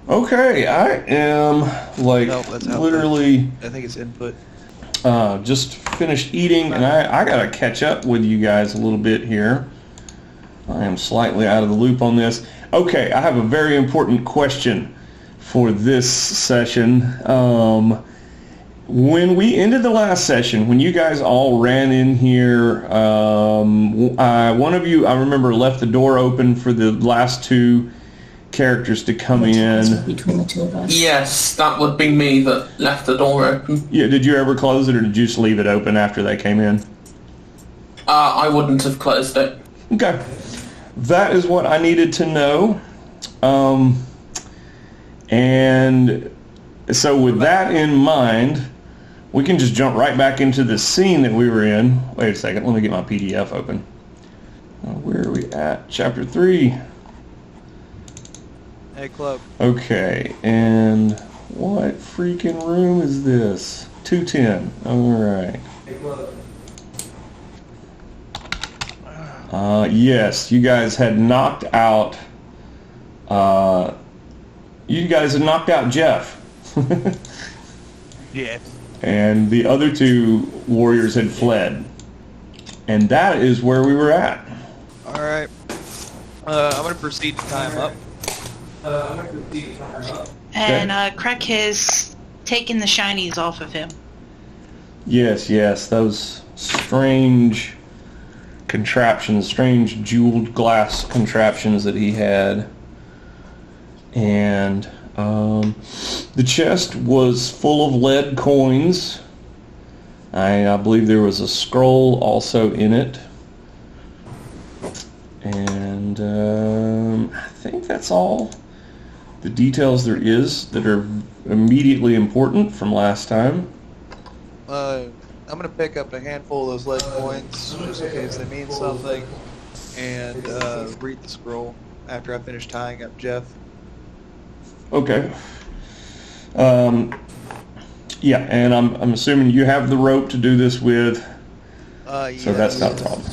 Okay, I am like No, that's output. literally I think it's input. just finished eating, and I gotta catch up with you guys a little bit here. I am slightly out of the loop on this. Okay, I have a very important question for this session. When we ended the last session, when you guys all ran in here, one of you, I remember, left the door open for the last two characters to come in. Between the two of us. Yes, that would be me that left the door open. Yeah, did you ever close it, or did you just leave it open after they came in? I wouldn't have closed it. Okay. That is what I needed to know. And so with that in mind, we can just jump right back into the scene that we were in. Wait a second, let me get my PDF open. Where are we at? Chapter 3. Hey, Club. Okay, and what freaking room is this? 210. Alright. Yes, you guys had knocked out Jeff. Yeah. And the other two warriors had fled. And that is where we were at. Alright. I'm going to proceed to tie him up. And Crack has taken the shinies off of him. Yes, those strange contraptions, strange jeweled glass contraptions that he had. And the chest was full of lead coins. I believe there was a scroll also in it. And I think that's all the details there is that are immediately important from last time. I'm going to pick up a handful of those lead coins, just in case they mean something, and read the scroll after I finish tying up Jeff. Okay. Yeah, and I'm assuming you have the rope to do this with, so that's not a problem.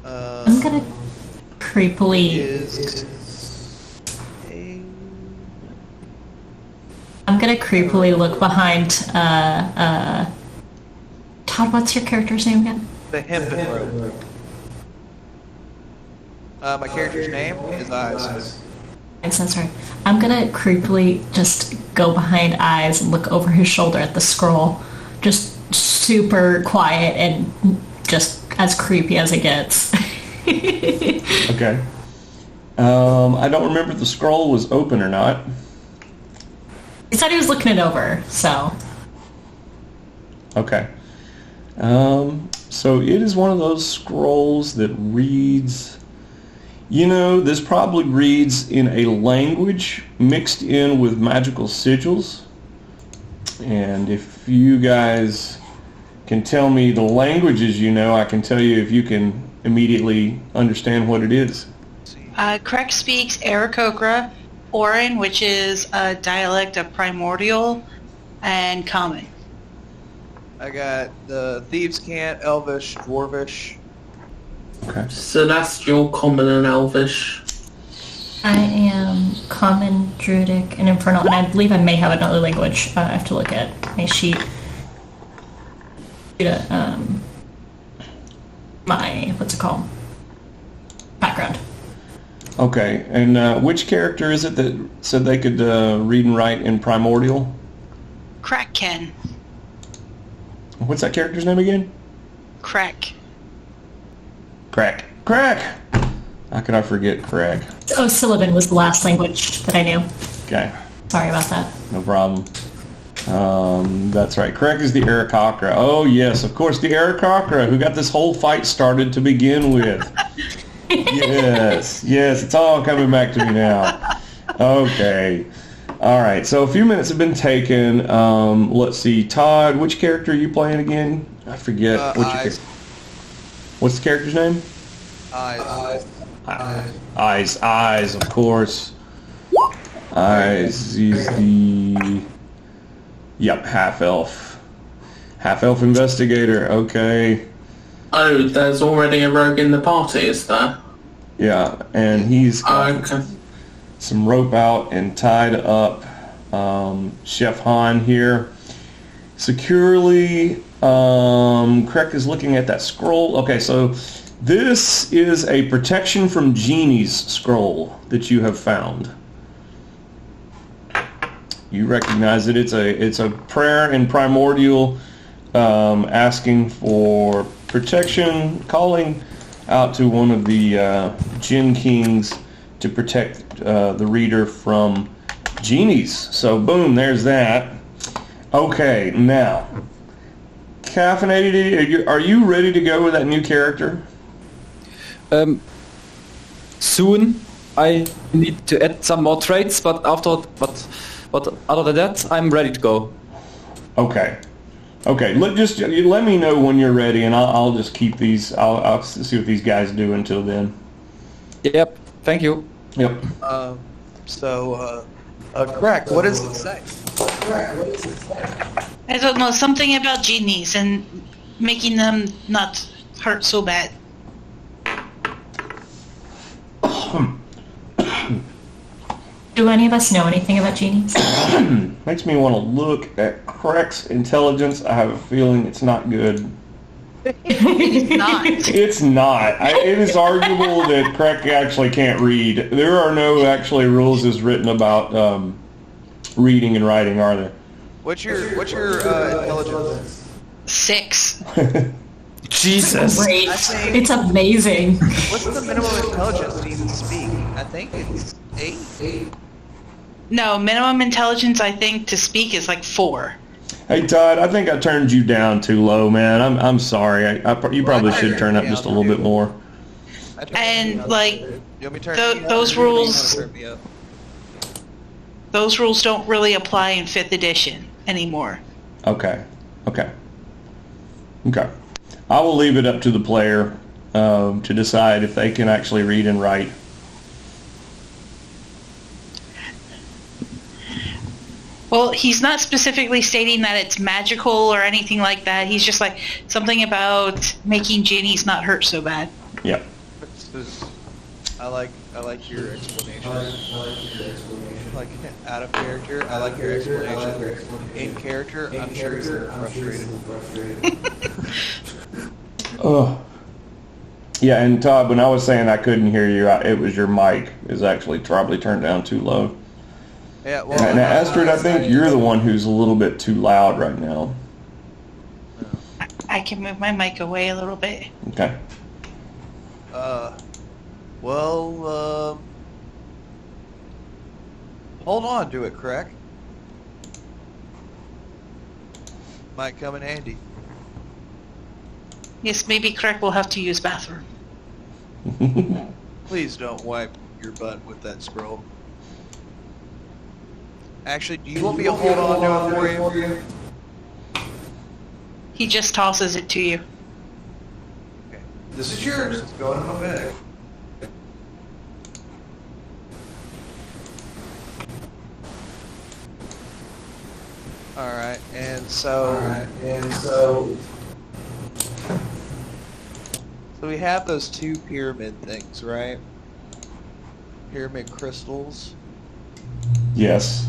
I'm gonna creepily. I'm gonna creepily look behind. Todd, what's your character's name again? The hempen rope. My character's name is Eyes. That's right. I'm gonna creepily just go behind Eyes and look over his shoulder at the scroll. Just super quiet and just as creepy as it gets. Okay. I don't remember if the scroll was open or not. He said he was looking it over, so. Okay. So it is one of those scrolls that reads, this probably reads in a language mixed in with magical sigils. And if you guys can tell me the languages I can tell you if you can immediately understand what it is. Crack speaks Aarakocra, Orin, which is a dialect of Primordial, and Common. I got the Thieves' Cant, Elvish, Dwarvish. Okay. Celestial, Common, and Elvish. I am Common, Druidic, and Infernal, and I believe I may have another language. I have to look at my sheet. My, what's it called? Background. Okay, and which character is it that said they could read and write in Primordial? Crack can. What's that character's name again? Crack. Crack. How could I forget Crack? Oh, Sylvan was the last language that I knew. Okay. Sorry about that. No problem. That's right. Crack is the Aarakocra. Oh, yes, of course, the Aarakocra, who got this whole fight started to begin with. Yes, it's all coming back to me now. Okay. All right, so a few minutes have been taken. Let's see. Todd, which character are you playing again? I forget. What's the character's name? Eyes, of course. Eyes, he's the... Yep, half-elf. Half-elf investigator, okay. Oh, there's already a rogue in the party, is there? Yeah, and he's got... Okay. some rope out and tied up Chef Han here securely. Krek is looking at that scroll. Okay, so this is a protection from genies scroll that you have found. You recognize it. It's a prayer in primordial, asking for protection, calling out to one of the Jinn Kings to protect the reader from genies. So boom, there's that. Okay, now, Caffeinated, are you ready to go with that new character? Soon. I need to add some more traits, but other than that, I'm ready to go. Okay. Let me know when you're ready, and I'll just keep these. I'll see what these guys do until then. Yep. Thank you. Yep. Crack, what does it say? I don't know, something about genies and making them not hurt so bad. Do any of us know anything about genies? Makes me want to look at Crack's intelligence. I have a feeling it's not good. It's not. It's not. It is arguable that Crack actually can't read. There are no actually rules as written about reading and writing, are there? What's your intelligence? 6. Jesus. Great. I think- It's amazing. What's the minimum intelligence to even speak? I think it's 8. No, minimum intelligence, I think, to speak is like 4. Hey Todd, I think I turned you down too low, man. I'm sorry. You probably should turn up just a little bit more. And, like, You want me to turn those rules- turn me up? Those rules don't really apply in 5th edition anymore. Okay. I will leave it up to the player to decide if they can actually read and write. Well, he's not specifically stating that it's magical or anything like that. He's just like something about making genies not hurt so bad. Yep. I like your explanation. Like out of character, I like your explanation. In character, I'm sure he's frustrated. Oh. Yeah, and Todd, when I was saying I couldn't hear you, it was your mic is actually probably turned down too low. Yeah, well. And Astrid, I think you're the one who's a little bit too loud right now. I can move my mic away a little bit. Okay. Hold on to it, Crack. Might come in handy. Yes, maybe Craig will have to use bathroom. Please don't wipe your butt with that scroll. Actually, do you want me to hold on to it for you? He just tosses it to you. Okay. This is yours. It's going in my bag. Alright, and so we have those 2 pyramid things, right? Pyramid crystals. Yes.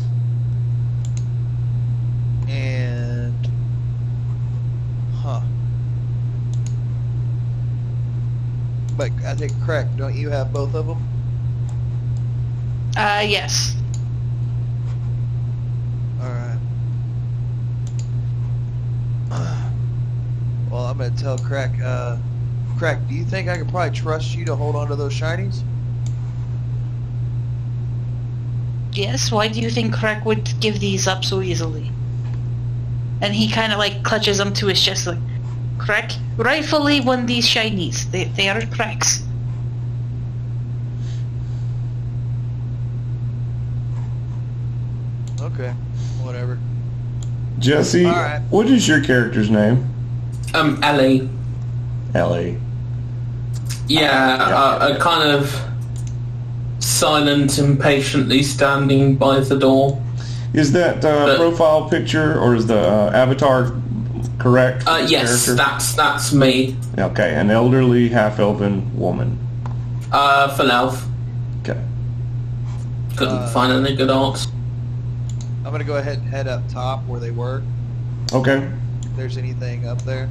And but I think correct, don't you have both of them? Yes. Alright. Well, I'm gonna tell Crack, Crack, do you think I could probably trust you to hold on to those shinies? Yes, why do you think Craig would give these up so easily? And he kind of like clutches them to his chest like, Craig rightfully won these shinies. They are Craig's. Okay, whatever. Jesse, All right. what is your character's name? Ellie. Ellie. Yeah, a kind of silent, impatiently standing by the door. Is that profile picture or is the avatar correct? for this Yes, character? that's me. Okay, an elderly half-elven woman. For Elf. Okay. Couldn't find any good art. I'm gonna go ahead and head up top where they were. Okay. If there's anything up there.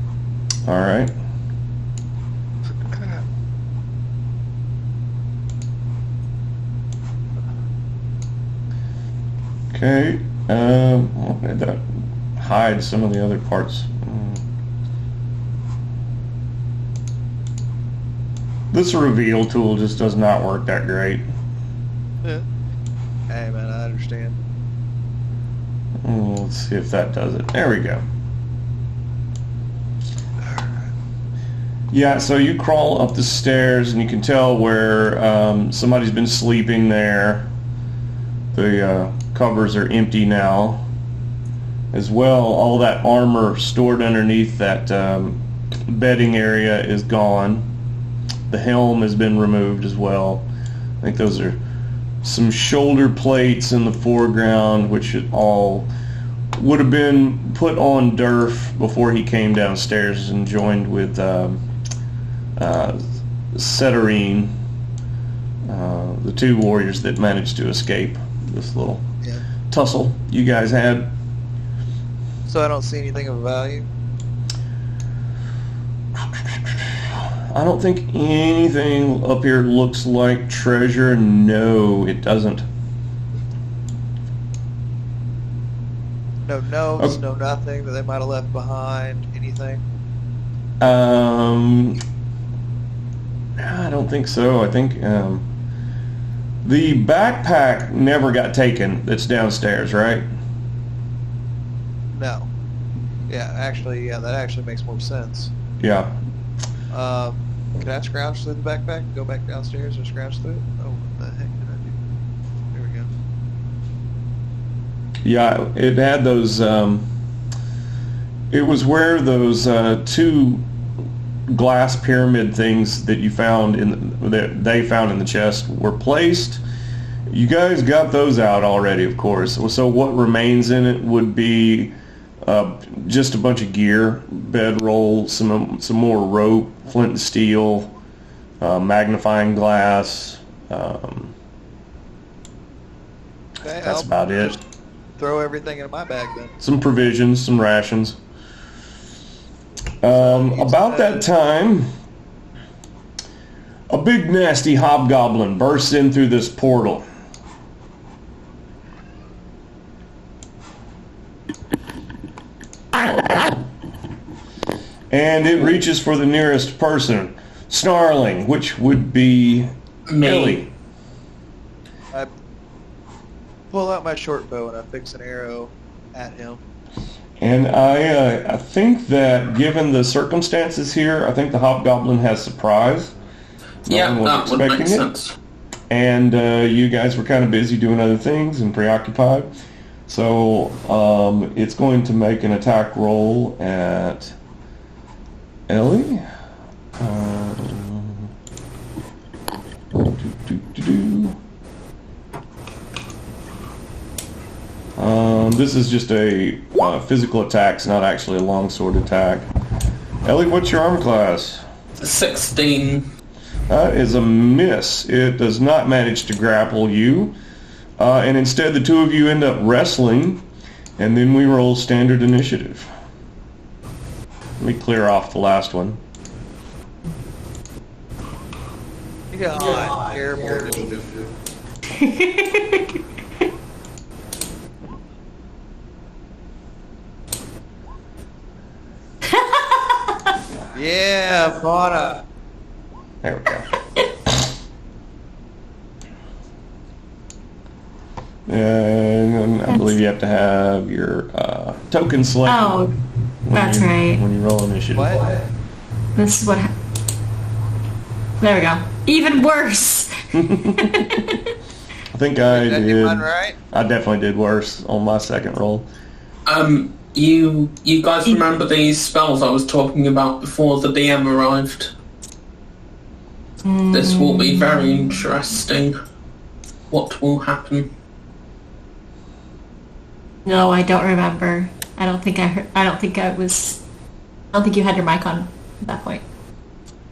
All right. Okay. Well, that hide some of the other parts. This reveal tool just does not work that great. Yeah. Hey man, I understand. Let's see if that does it. There we go. Yeah, so you crawl up the stairs and you can tell where somebody's been sleeping there. The covers are empty now. As well, all that armor stored underneath that bedding area is gone. The helm has been removed as well. I think those are some shoulder plates in the foreground, which all would have been put on Durf before he came downstairs and joined with Ceterine, the two warriors that managed to escape this little tussle you guys had. So I don't see anything of value. I don't think anything up here looks like treasure. No, it doesn't. No notes, no nothing that they might have left behind. Anything? I don't think so. I think the backpack never got taken. That's downstairs, right? No. Yeah, actually, that actually makes more sense. Yeah. Can I scrounge through the backpack and go back downstairs and scrounge through it? Oh, what the heck did I do? There we go. Yeah, it had those, it was where those two glass pyramid things that you found that they found in the chest were placed. You guys got those out already, of course. So what remains in it would be just a bunch of gear, bedroll, some more rope, flint and steel, magnifying glass. Okay, That's about it. Throw everything in my bag then. Some provisions, some rations. About that time, a big nasty hobgoblin bursts in through this portal. And it reaches for the nearest person, snarling, which would be Me. Ellie. I pull out my short bow and I fix an arrow at him. And I think that given the circumstances here, I think the hobgoblin has surprise. No Yeah, one was that would make expecting it. sense. And you guys were kind of busy doing other things and preoccupied. So it's going to make an attack roll at Ellie. This is just a physical attack. It's not actually a longsword attack. Ellie, what's your armor class? 16. That is a miss. It does not manage to grapple you. And instead the two of you end up wrestling, and then we roll standard initiative. Let me clear off the last one. Yeah, terrible initiative. Yeah, Fauna. There we go. And I believe you have to have your token selected. Oh, that's when right. When you roll initiative. What? This is what. There we go. Even worse. I think I Did I did. do mine right? I definitely did worse on my second roll. You guys remember these spells I was talking about before the DM arrived? This will be very interesting. What will happen? No, I don't remember. I don't think I heard. I don't think you had your mic on at that point.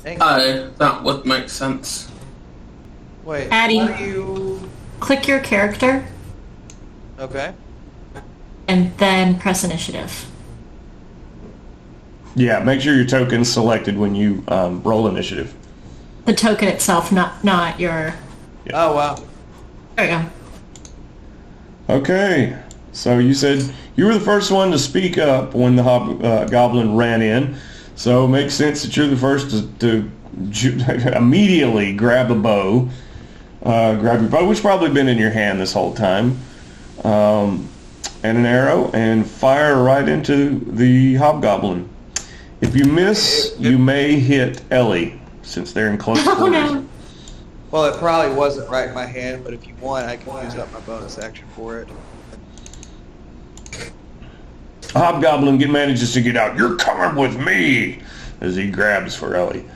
Thank you. That would make sense. Wait, Addie. what are you... click your character Okay. and then press initiative. Yeah, make sure your token's selected when you roll initiative. The token itself, not your... Oh, wow. There you go. Okay, so you said you were the first one to speak up when the Hobgoblin ran in, so it makes sense that you're the first to immediately grab a bow, grab your bow, which probably been in your hand this whole time, and an arrow, and fire right into the Hobgoblin. If you miss, you may hit Ellie, since they're in close quarters. Oh no. Well, it probably wasn't right in my hand, but if you want, I can use up my bonus action for it. Hobgoblin manages to get out. You're coming with me, as he grabs for Ellie.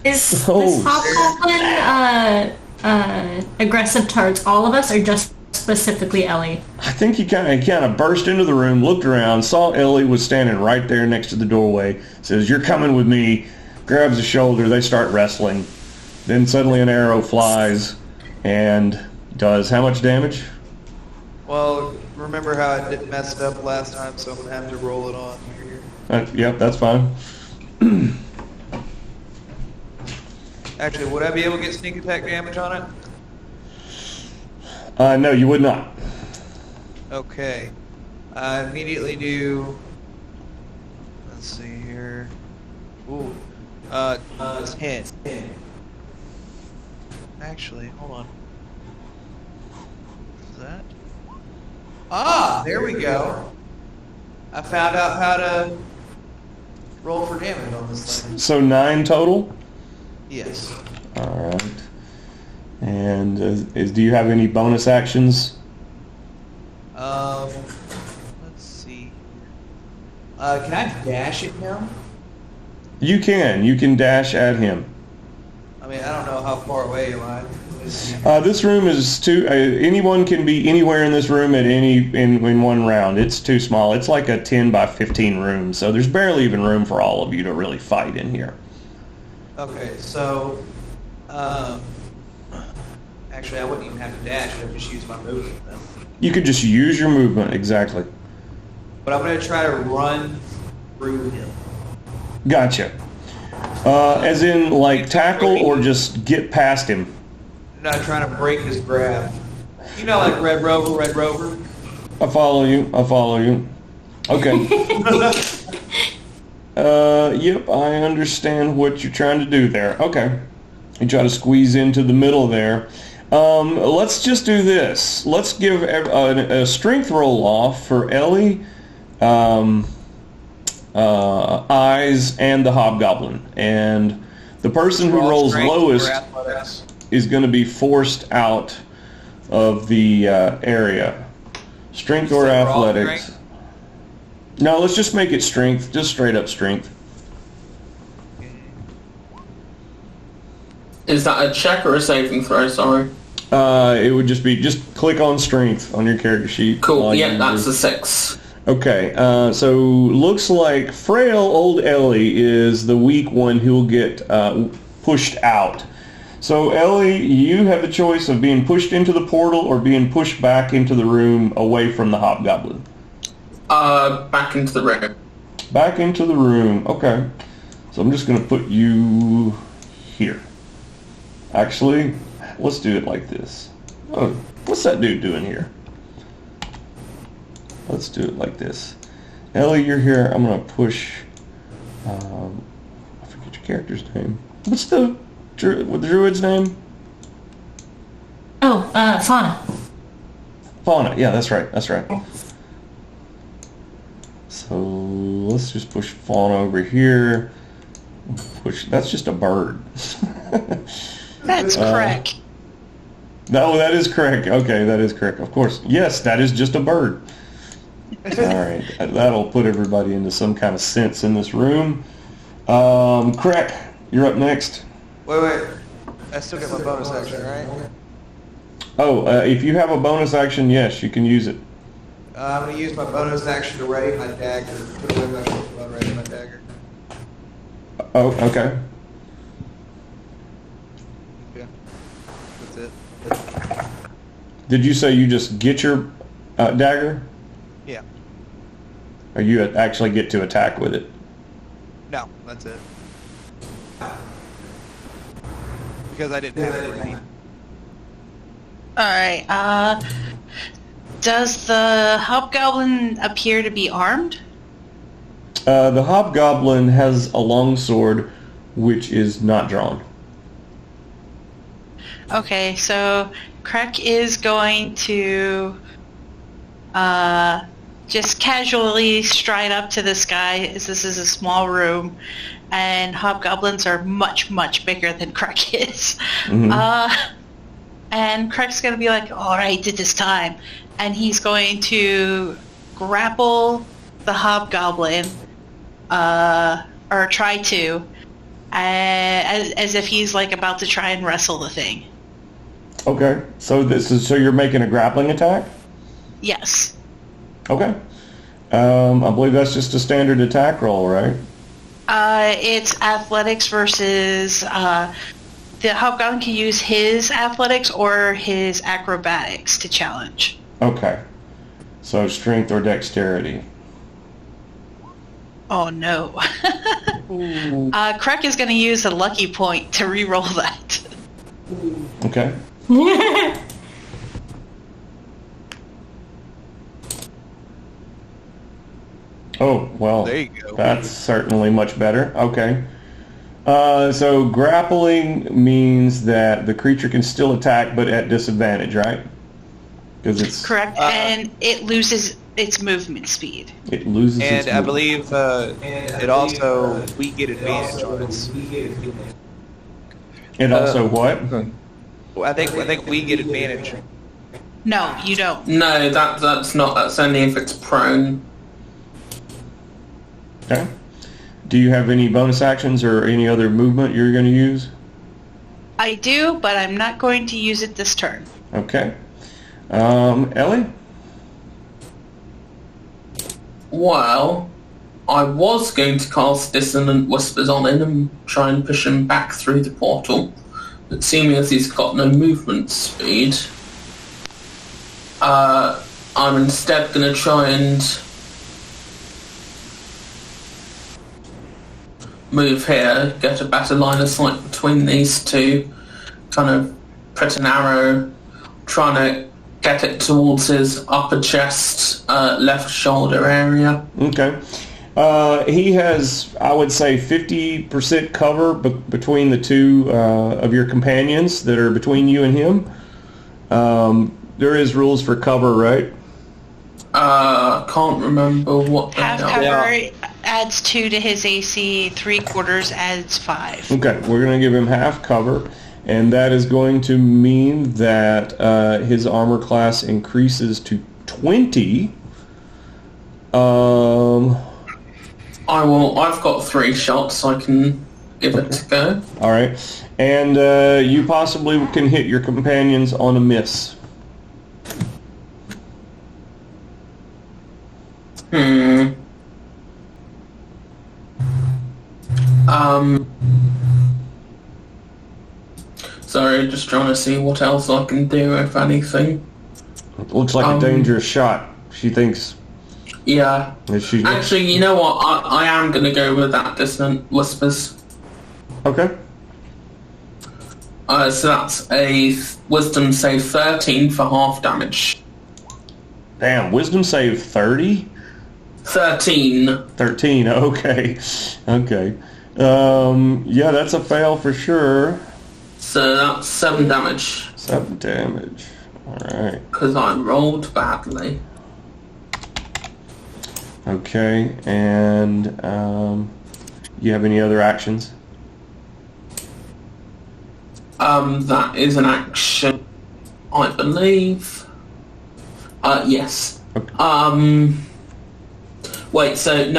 Is this Hobgoblin aggressive towards all of us, or just specifically Ellie? I think he kind of burst into the room, looked around, saw Ellie was standing right there next to the doorway, says, "You're coming with me," grabs his shoulder, they start wrestling. Then suddenly an arrow flies and does how much damage? Well, remember how I messed up last time, so I'm going to have to roll it on here. Yep, that's fine. Actually, would I be able to get sneak attack damage on it? No, you would not. Okay. I immediately do... Let's see here. Ooh. 10. Actually, hold on. Is that? Ah, there we go. I found out how to roll for damage on this thing. So 9 total? Yes. All right. And do you have any bonus actions? Let's see. Can I dash it now? You can. You can dash at him. I mean, I don't know how far away am I. This room is too... anyone can be anywhere in this room at in one round. It's too small. It's like a 10 by 15 room, so there's barely even room for all of you to really fight in here. Okay, so... actually, I wouldn't even have to dash. I'd just use my movement then. You could just use your movement, exactly. But I'm going to try to run through him. Gotcha. As in, like, tackle or just get past him? Not trying to break his grab. You know, like Red Rover. I follow you. Okay. Yep, I understand what you're trying to do there. Okay. You try to squeeze into the middle there. Let's just do this. Let's give a strength roll off for Ellie, Eyes, and the Hobgoblin. And the person who rolls lowest is going to be forced out of the area. Strength or athletics. No, let's just make it strength. Just straight up strength. Is that a check or a saving throw? Sorry. It would just be, click on strength on your character sheet. Cool, yeah, that's a 6. Okay, so looks like frail old Ellie is the weak one who will get pushed out. So Ellie, you have the choice of being pushed into the portal or being pushed back into the room away from the Hobgoblin. Back into the room. Back into the room, okay. So I'm just going to put you here. Actually, let's do it like this. Oh, what's that dude doing here? Let's do it like this. Ellie, you're here. I'm going to push... I forget your character's name. What's the druid's name? Oh, Fauna. Fauna. Yeah, that's right. So let's just push Fauna over here. That's just a bird. That's correct. No, that is correct. Okay, that is correct. Of course. Yes, that is just a bird. All right. That'll put everybody into some kind of sense in this room. Crack, you're up next. Wait. I still get my bonus action, right? Oh, if you have a bonus action, yes, you can use it. I'm going to use my bonus action to ready my dagger. Put away my short ready my dagger. Oh, okay. Yeah. That's it. Did you say you just get your dagger? Yeah. Or you actually get to attack with it? No, that's it. Because I didn't have it ready. Alright, does the Hobgoblin appear to be armed? The Hobgoblin has a longsword, which is not drawn. Okay, so Krek is going to just casually stride up to this guy, as this is a small room, and Hobgoblins are much, much bigger than Krek is. Mm-hmm. And Krek's going to be like, alright, this time. And he's going to grapple the Hobgoblin, or try to, as if he's like about to try and wrestle the thing. Okay, so you're making a grappling attack? Yes. Okay. I believe that's just a standard attack roll, right? It's athletics versus, the Hobgoblin can use his athletics or his acrobatics to challenge. Okay. So strength or dexterity. Oh no. Krek is going to use a lucky point to re-roll that. Okay. Oh, well, There you go. that's certainly much better. Okay. So grappling means that the creature can still attack, but at disadvantage, right? Because it's Correct, and it loses its movement speed. it loses its And I movement. believe it also, we get advantage on it. It also what? I think we get advantage. No, you don't. No, that's not. That's only if it's prone. Okay. Do you have any bonus actions or any other movement you're going to use? I do, but I'm not going to use it this turn. Okay. Ellie? Well, I was going to cast Dissonant Whispers on him and try and push him back through the portal, but seeming as he's got no movement speed, I'm instead going to try and move here, get a better line of sight between these two, kind of put an arrow, trying to get it towards his upper chest, left shoulder area. Okay. He has, I would say, 50% cover between the two of your companions that are between you and him. There is rules for cover, right? Can't remember what they Half are. cover adds 2 to his AC, 3/4 adds 5. Okay, we're going to give him half cover, and that is going to mean that his armor class increases to 20. I've got 3 shots, I can give it a go. All right, and you possibly can hit your companions on a miss. Sorry, just trying to see what else I can do, if anything. It looks like a dangerous shot, she thinks. Yeah. Is she... Actually, you know what? I am going to go with that Dissonant Whispers. Okay. So that's a Wisdom save 13 for half damage. Damn, wisdom save 30? 13. 13, okay. Okay. Yeah, that's a fail for sure. So that's 7 damage. 7 damage. Alright. Because I rolled badly. Okay, and you have any other actions? That is an action, I believe. Yes. Okay. Wait, sorry,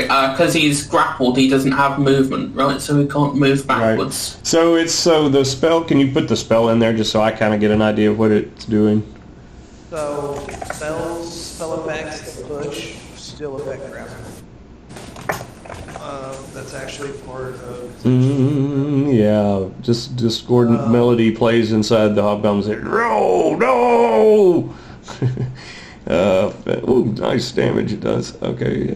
because he's grappled, he doesn't have movement, right? So he can't move backwards. Right. So the spell, can you put the spell in there just so I kind of get an idea of what it's doing? So, spell effects, push, still affect grapple. That's actually part of... Yeah, just discordant melody plays inside the hobgoblin's head. No! Ooh, nice damage it does. Okay.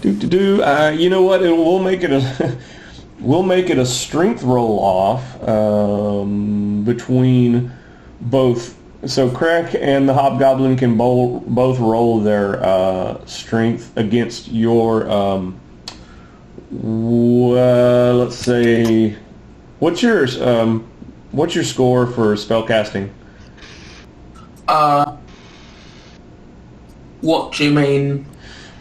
You know what? We'll make it a we'll make it a strength roll off between both. So Crack and the hobgoblin can both roll their strength against your. Let's say, what's your score for spellcasting? What do you mean?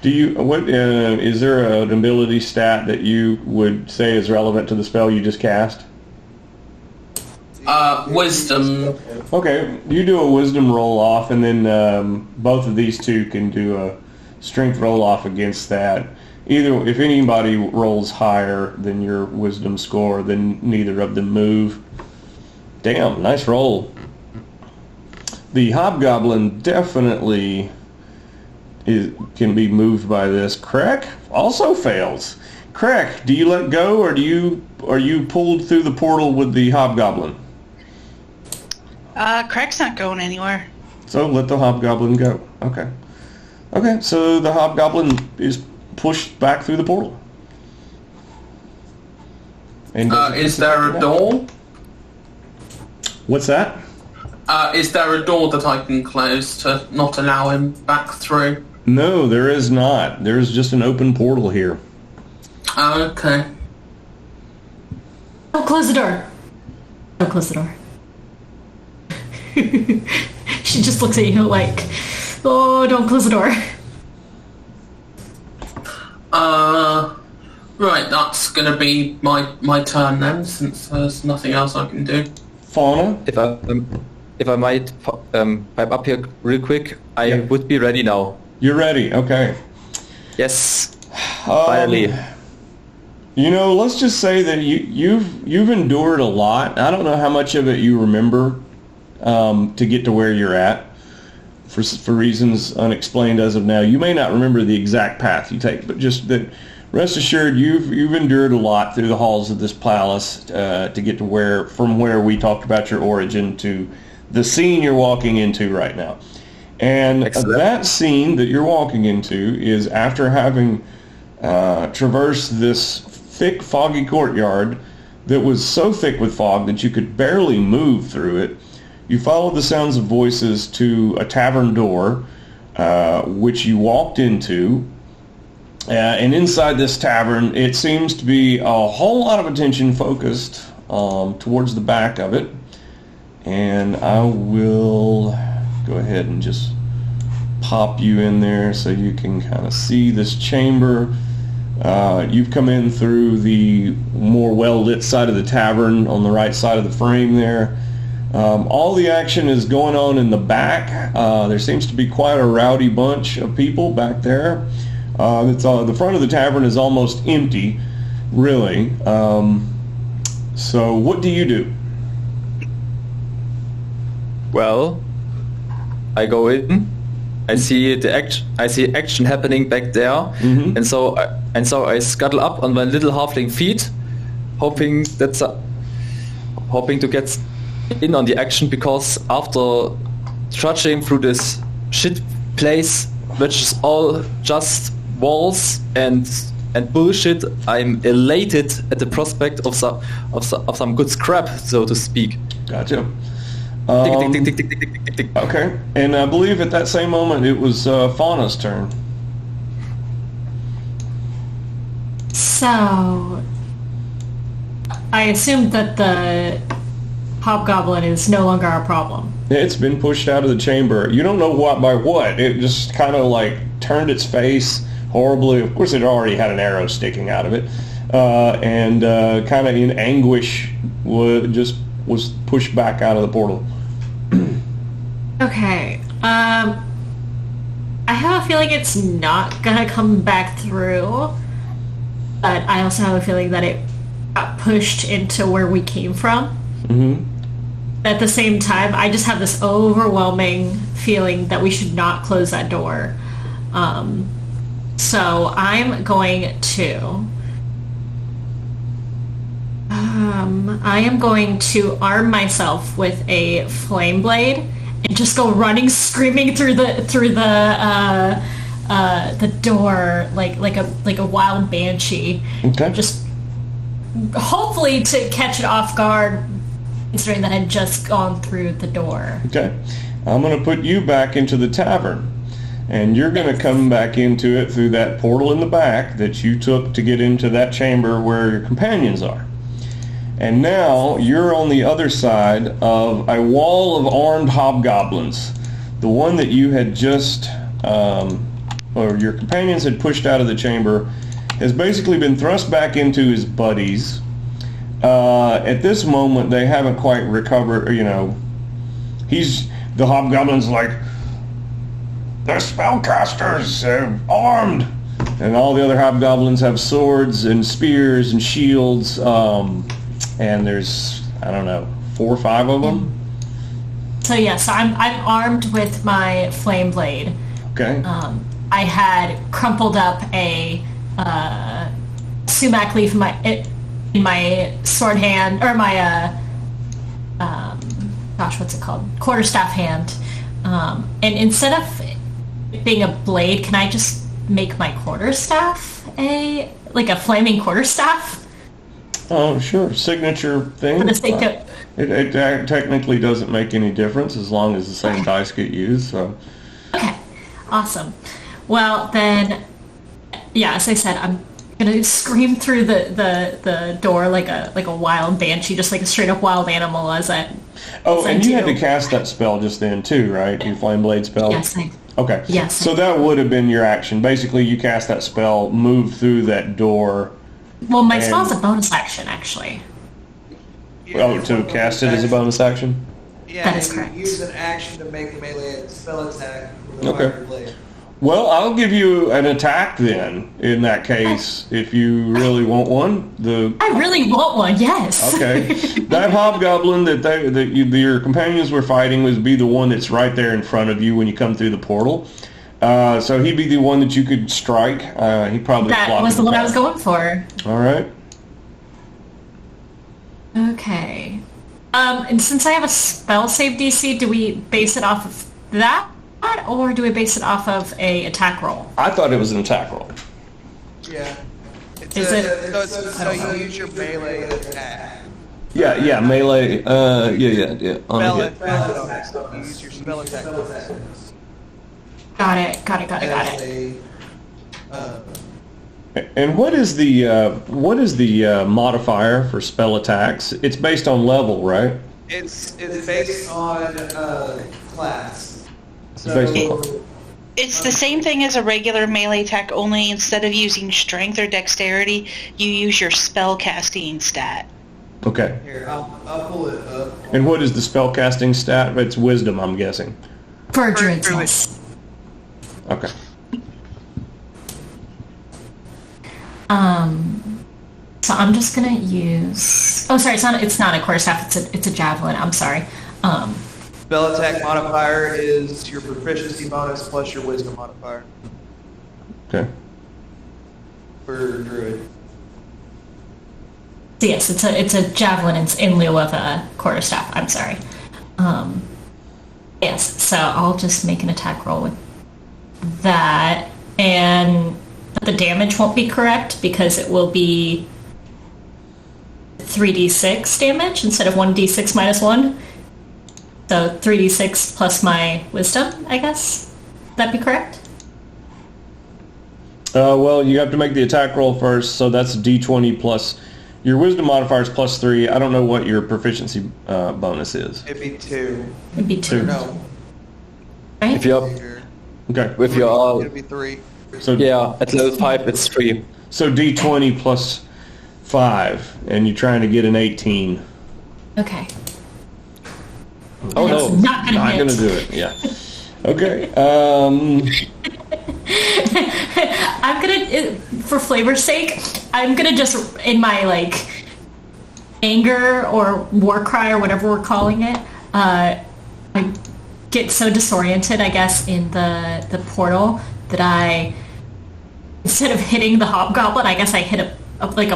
Is there an ability stat that you would say is relevant to the spell you just cast? Wisdom. Okay, you do a wisdom roll off, and then both of these two can do a strength roll off against that. Either if anybody rolls higher than your wisdom score, then neither of them move. Damn, nice roll. The hobgoblin definitely can be moved by this. Crack also fails. Crack, do you let go, or are you pulled through the portal with the hobgoblin? Crack's not going anywhere. So let the hobgoblin go. Okay. Okay, so the hobgoblin is pushed back through the portal. And is there a door? What's that? Is there a door that I can close to not allow him back through? No, there is not. There's just an open portal here. Okay. Don't close the door. Don't close the door. She just looks at you like, oh, don't close the door. Right, that's gonna be my turn then, since there's nothing else I can do. Fauna? If I might pipe up here real quick, I would be ready now. You're ready, okay. Yes, finally. You know, let's just say that you've endured a lot. I don't know how much of it you remember to get to where you're at. For reasons unexplained as of now, you may not remember the exact path you take, but just that, rest assured, you've endured a lot through the halls of this palace to get to from where we talked about your origin to the scene you're walking into right now. And Excellent. That scene that you're walking into is after having traversed this thick, foggy courtyard that was so thick with fog that you could barely move through it. You followed the sounds of voices to a tavern door, which you walked into. And inside this tavern, it seems to be a whole lot of attention focused towards the back of it. And I will go ahead and just pop you in there so you can kind of see this chamber. You've come in through the more well-lit side of the tavern on the right side of the frame there. All the action is going on in the back. There seems to be quite a rowdy bunch of people back there. The front of the tavern is almost empty, really. So what do you do? Well, I go in. I see action happening back there, and so I scuttle up on my little halfling feet, hoping to get in on the action, because after trudging through this shit place, which is all just walls and bullshit, I'm elated at the prospect of some good scrap, so to speak. Gotcha. Tick, tick, tick, tick, tick, tick, tick, tick, tick. Okay, and I believe at that same moment it was Fauna's turn. So, I assumed that the hobgoblin is no longer our problem. It's been pushed out of the chamber. You don't know what by what. It just kind of like turned its face horribly. Of course, it already had an arrow sticking out of it, and kind of in anguish was pushed back out of the portal. Okay. I have a feeling it's not gonna come back through, but I also have a feeling that it got pushed into where we came from. At the same time, I just have this overwhelming feeling that we should not close that door. So I'm going to... I am going to arm myself with a flame blade and just go running, screaming through the door like a wild banshee. Okay. Just hopefully to catch it off guard, considering that I'd just gone through the door. Okay. I'm going to put you back into the tavern. And you're going to come back into it through that portal in the back that you took to get into that chamber where your companions are. And now you're on the other side of a wall of armed hobgoblins. The one that you had just, or your companions had pushed out of the chamber, has basically been thrust back into his buddies. At this moment, they haven't quite recovered, the hobgoblin's like, "The spellcasters are armed!" And all the other hobgoblins have swords and spears and shields, and there's, 4 or 5 of them. So yes, I'm armed with my flame blade. Okay. I had crumpled up a sumac leaf in my sword hand, or my what's it called? Quarterstaff hand. And instead of it being a blade, can I just make my quarterstaff a flaming quarterstaff? Oh, sure. Signature thing. For the sake of... It technically doesn't make any difference as long as the same dice get used. So. Okay. Awesome. Well, then, yeah, as I said, I'm gonna scream through the door like a wild banshee, just like a straight up wild animal as I... Oh, and you had to cast that spell just then too, right? Your flame blade spell? Yes, Okay. Yes. So that would have been your action. Basically, you cast that spell, move through that door. Well, my spell's a bonus action, actually. Oh, to cast it as a bonus action? Yeah, That is correct. You use an action to make a melee spell attack with a Okay. fire blade. Well, I'll give you an attack then, in that case, if you really want one. I really want one, yes. Okay. That hobgoblin that your companions were fighting would be the one that's right there in front of you when you come through the portal. So he'd be the one that you could strike. He probably That was the one I was going for. All right. Okay. And since I have a spell save DC, do we base it off of that, or do we base it off of a attack roll? I thought it was an attack roll. Yeah. So you use your melee attack. Yeah, melee. Yeah. On a hit. You use your spell attack bonus. Got it. And what is the modifier for spell attacks? It's based on level, right? It's based on class. It's the same thing as a regular melee attack, only instead of using strength or dexterity, you use your spell casting stat. Okay. Here, I'll pull it up. And what is the spell casting stat? It's wisdom, I'm guessing. For druids. Okay. So I'm just gonna use... Oh, sorry, it's not a quarterstaff, it's a javelin, I'm sorry. Spell attack modifier is your proficiency bonus plus your wisdom modifier Okay. for druid. So yes, it's a javelin in lieu of a quarterstaff, I'm sorry. Yes, so I'll just make an attack roll with that, and the damage won't be correct because it will be 3d6 damage instead of 1d6 minus 1. So 3d6 plus my wisdom, I guess. That'd be correct? Well, you have to make the attack roll first, so that's d20 plus... Your wisdom modifier is plus 3. I don't know what your proficiency bonus is. It'd be 2. It'd be 2. No. Right? If you're Okay. with your It'd be 3. So at level 5 it's 3. So d20 plus 5, and you're trying to get an 18. Okay. Oh That's no. not gonna hit. Gonna do it, yeah. Okay. I'm gonna, for flavor's sake, I'm gonna just, in my, anger or war cry or whatever we're calling it, I get so disoriented, I guess, in the portal that I instead of hitting the hobgoblin, I guess I hit a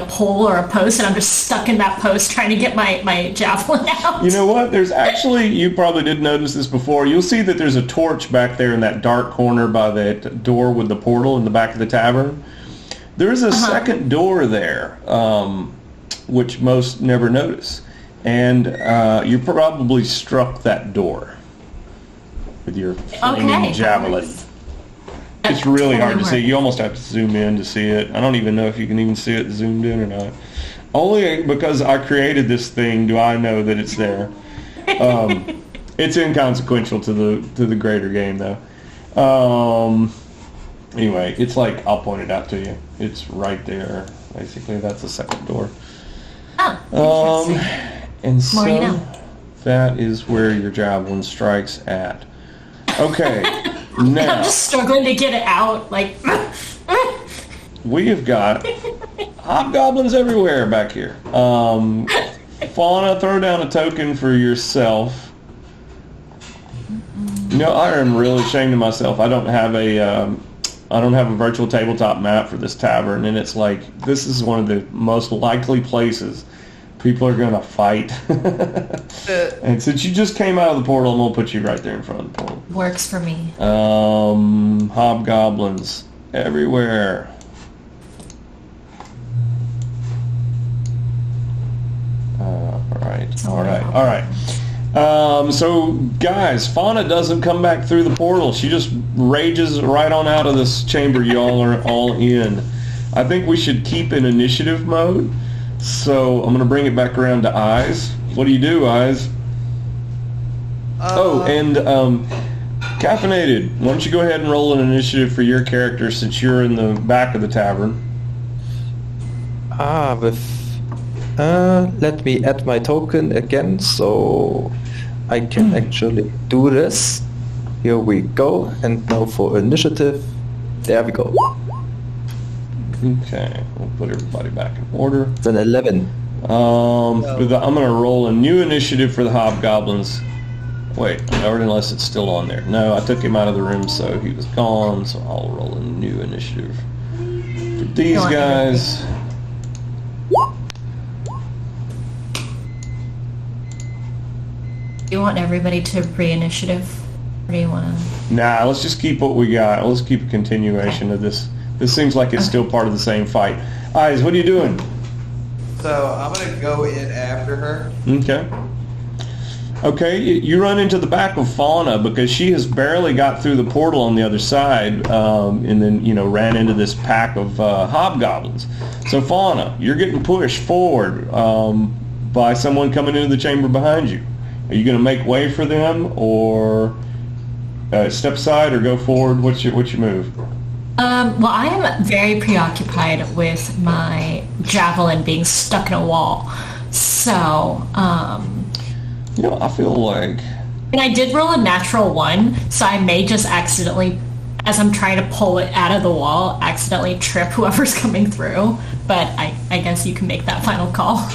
pole or a post, and I'm just stuck in that post trying to get my javelin out. You know what? There's actually, you probably did notice this before. You'll see that there's a torch back there in that dark corner by that door with the portal in the back of the tavern. There's a second door there, which most never notice. And you probably struck that door with your flaming javelin. It's really hard to see. You almost have to zoom in to see it. I don't even know if you can even see it zoomed in or not. Only because I created this thing do I know that it's there. It's inconsequential to the greater game, though. Anyway, it's like, I'll point it out to you. It's right there. Basically, that's the second door. Oh, interesting. And so More you know. that is where your javelin strikes at. Okay, now I'm just struggling to get it out. Like, we have got hobgoblins everywhere back here. Fauna, throw down a token for yourself. You know, I am really ashamed of myself. I don't have a virtual tabletop map for this tavern, and it's like, this is one of the most likely places people are going to fight. And since you just came out of the portal, I'm going to put you right there in front of the portal. works for me. Hobgoblins everywhere. All right. So guys, Fauna doesn't come back through the portal. She just rages right on out of this chamber y'all are all in. I think we should keep in initiative mode. So I'm going to bring it back around to Eyes. What do you do, Eyes? And Caffeinated, why don't you go ahead and roll an initiative for your character since you're in the back of the tavern. Let me add my token again so I can actually do this. Here we go, and now for initiative. There we go. Okay, we'll put everybody back in order. It's an 11. I'm going to roll a new initiative for the hobgoblins. Wait, or unless it's still on there. No, I took him out of the room, so he was gone, so I'll roll a new initiative. For these guys... Do you want everybody to re-initiative? Or do you want to... Nah, let's just keep what we got. Let's keep a continuation of this. This seems like it's still part of the same fight. Eyes, what are you doing? So I'm going to go in after her. Okay, you run into the back of Fauna because she has barely got through the portal on the other side, and then, ran into this pack of hobgoblins. So Fauna, you're getting pushed forward by someone coming into the chamber behind you. Are you going to make way for them, or step aside, or go forward? What's your move? Well, I am very preoccupied with my javelin being stuck in a wall. So, I feel like... And I did roll a natural 1, so I may just accidentally, as I'm trying to pull it out of the wall, accidentally trip whoever's coming through. But I guess you can make that final call.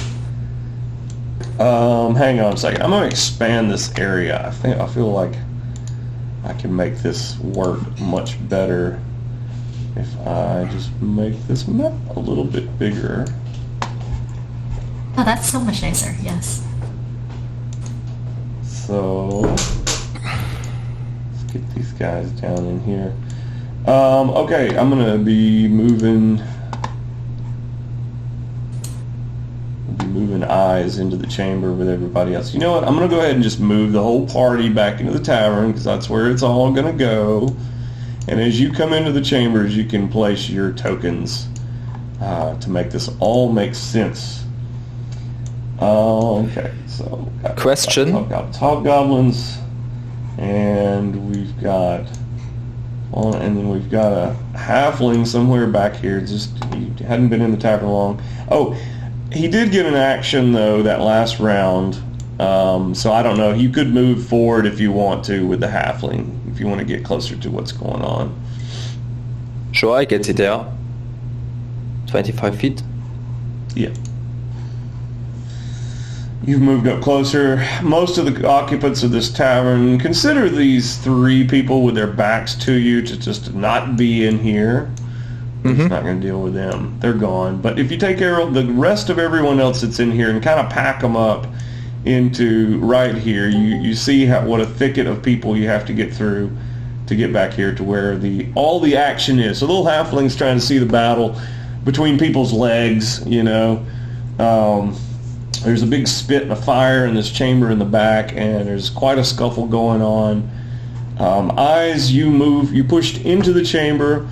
Hang on a second. I'm going to expand this area. I feel like I can make this work much better if I just make this map a little bit bigger. Oh, that's so much nicer, yes. So, let's get these guys down in here. Okay, I'm going to be moving Eyes into the chamber with everybody else. You know what? I'm going to go ahead and just move the whole party back into the tavern because that's where it's all going to go. And as you come into the chambers, you can place your tokens to make this all make sense. Okay, so question. Hobgoblins, and we've got and then we've got a halfling somewhere back here. Just he hadn't been in the tavern long. Oh, he did get an action though that last round. So I don't know. You could move forward if you want to with the halfling if you want to get closer to what's going on. Sure, I get it there. 25 feet. Yeah. You've moved up closer. Most of the occupants of this tavern consider these 3 people with their backs to you to just not be in here. He's not going to deal with them. They're gone. But if you take care of the rest of everyone else that's in here and kind of pack them up into right here, you see what a thicket of people you have to get through to get back here to where all the action is. So little halflings trying to see the battle between people's legs, you know. There's a big spit and a fire in this chamber in the back, and there's quite a scuffle going on. Eyes, you pushed into the chamber.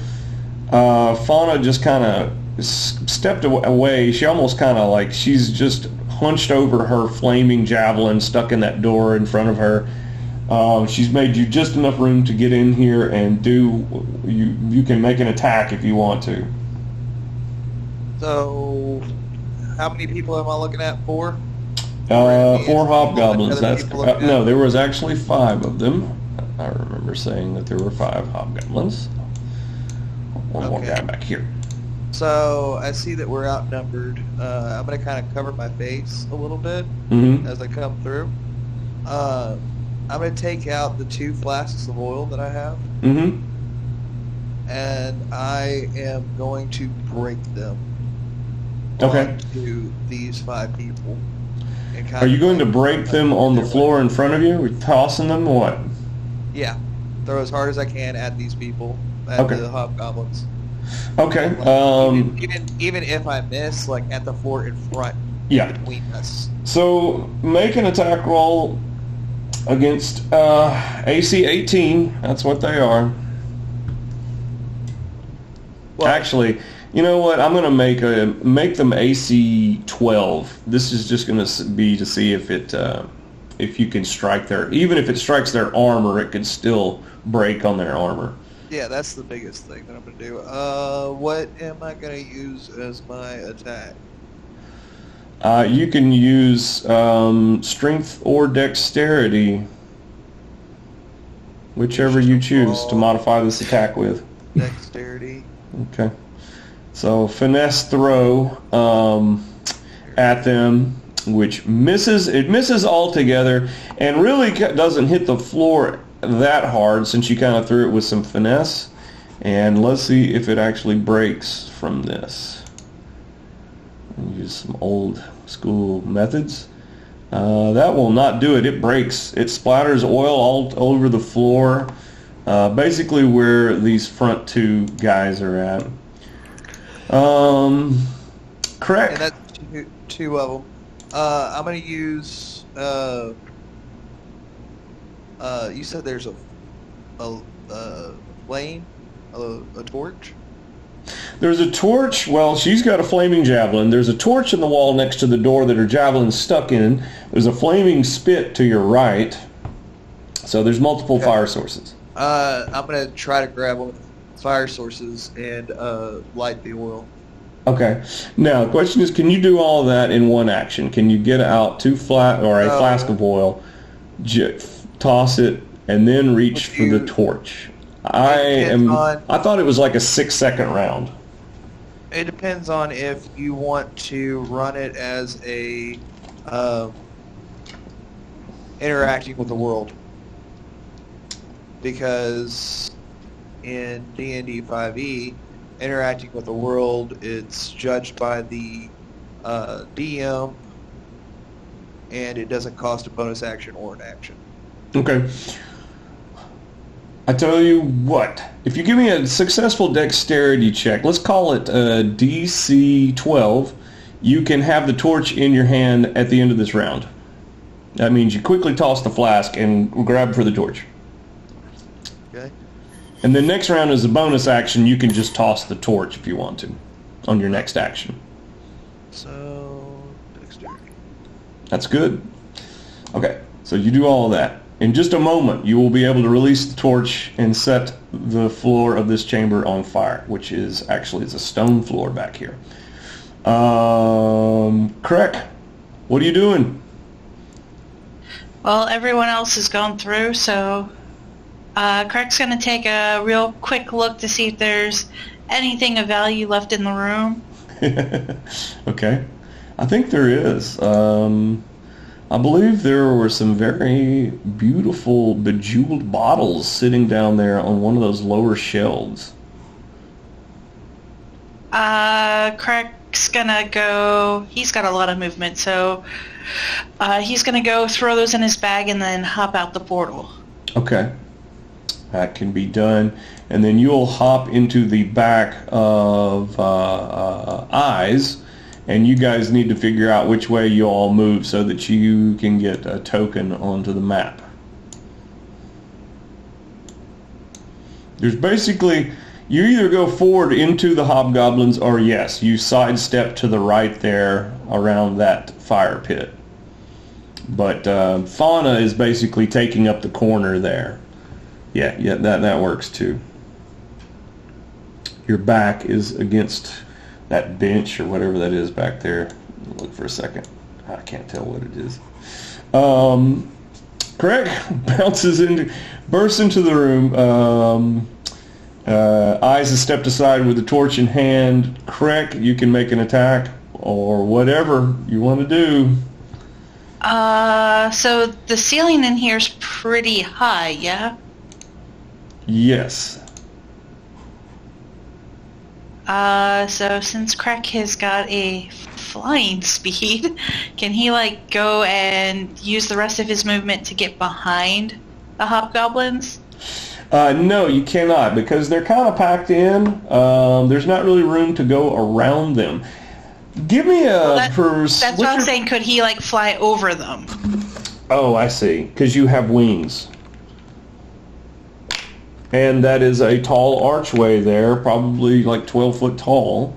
Fauna just kind of stepped away. She almost kind of like she's just hunched over her flaming javelin stuck in that door in front of her. She's made you just enough room to get in here and you can make an attack if you want to. So, how many people am I looking at? 4? 4 hobgoblins. Other No, there was actually 5 of them. I remember saying that there were 5 hobgoblins. One more guy back here. So I see that we're outnumbered. I'm going to kind of cover my face a little bit as I come through. I'm going to take out the 2 flasks of oil that I have. And I am going to break them. Okay. To these 5 people. Are you going to break them on the floor in front of you? Or tossing them or what? Yeah. Throw as hard as I can at these people. At the hobgoblins. Okay. Even if I miss, like at the floor in front. Yeah. Between us. So make an attack roll against AC 18. That's what they are. Well, actually, you know what? I'm going to make them AC 12. This is just going to be to see if you can strike even if it strikes their armor, it could still break on their armor. Yeah, that's the biggest thing that I'm going to do. What am I going to use as my attack? You can use strength or dexterity, whichever you choose to modify this attack with. Dexterity. Okay. So finesse throw at them, which misses. It misses altogether and really doesn't hit the floor that hard since you kind of threw it with some finesse. And let's see if it actually breaks from this. Use some old school methods. That will not do it. It breaks. It splatters oil all over the floor, basically where these front 2 guys are at. Correct. And that's 2 of them. I'm going to use... you said there's a flame, a torch? There's a torch. Well, she's got a flaming javelin. There's a torch in the wall next to the door that her javelin's stuck in. There's a flaming spit to your right. So there's multiple fire sources. I'm going to try to grab one of the fire sources and light the oil. Okay. Now, the question is, can you do all of that in one action? Can you get out 2 flask of oil, toss it, and then reach for the torch? I thought it was like a 6-second round. It depends on if you want to run it as a interacting with the world, because in D&D 5e, interacting with the world, it's judged by the DM, and it doesn't cost a bonus action or an action. Okay. I tell you what, if you give me a successful dexterity check, let's call it DC 12, you can have the torch in your hand at the end of this round. That means you quickly toss the flask and grab for the torch. Okay. And then next round is a bonus action, you can just toss the torch if you want to on your next action. So, dexterity. That's good. Okay, so you do all of that. In just a moment, you will be able to release the torch and set the floor of this chamber on fire, which is actually it's a stone floor back here. Krek, what are you doing? Well, everyone else has gone through, so Krek's going to take a real quick look to see if there's anything of value left in the room. Okay. I think there is. I believe there were some very beautiful bejeweled bottles sitting down there on one of those lower shelves. Crack's gonna go... He's got a lot of movement, so he's gonna go throw those in his bag and then hop out the portal. Okay. That can be done. And then you'll hop into the back of Eyes, and you guys need to figure out which way you all move so that you can get a token onto the map. There's basically, you either go forward into the hobgoblins or yes, you sidestep to the right there around that fire pit. But Fauna is basically taking up the corner there. Yeah, that works too. Your back is against that bench or whatever that is back there. Look for a second. I can't tell what it is. Craig bursts into the room. Eyes has stepped aside with the torch in hand. Craig, you can make an attack or whatever you want to do. So the ceiling in here is pretty high, yeah? Yes. So since Crack has got a flying speed, can he like go and use the rest of his movement to get behind the hobgoblins? No, you cannot because they're kind of packed in. There's not really room to go around them. Give me that's what I'm saying. Could he like fly over them? Oh, I see. Because you have wings. And that is a tall archway there, probably like 12 foot tall.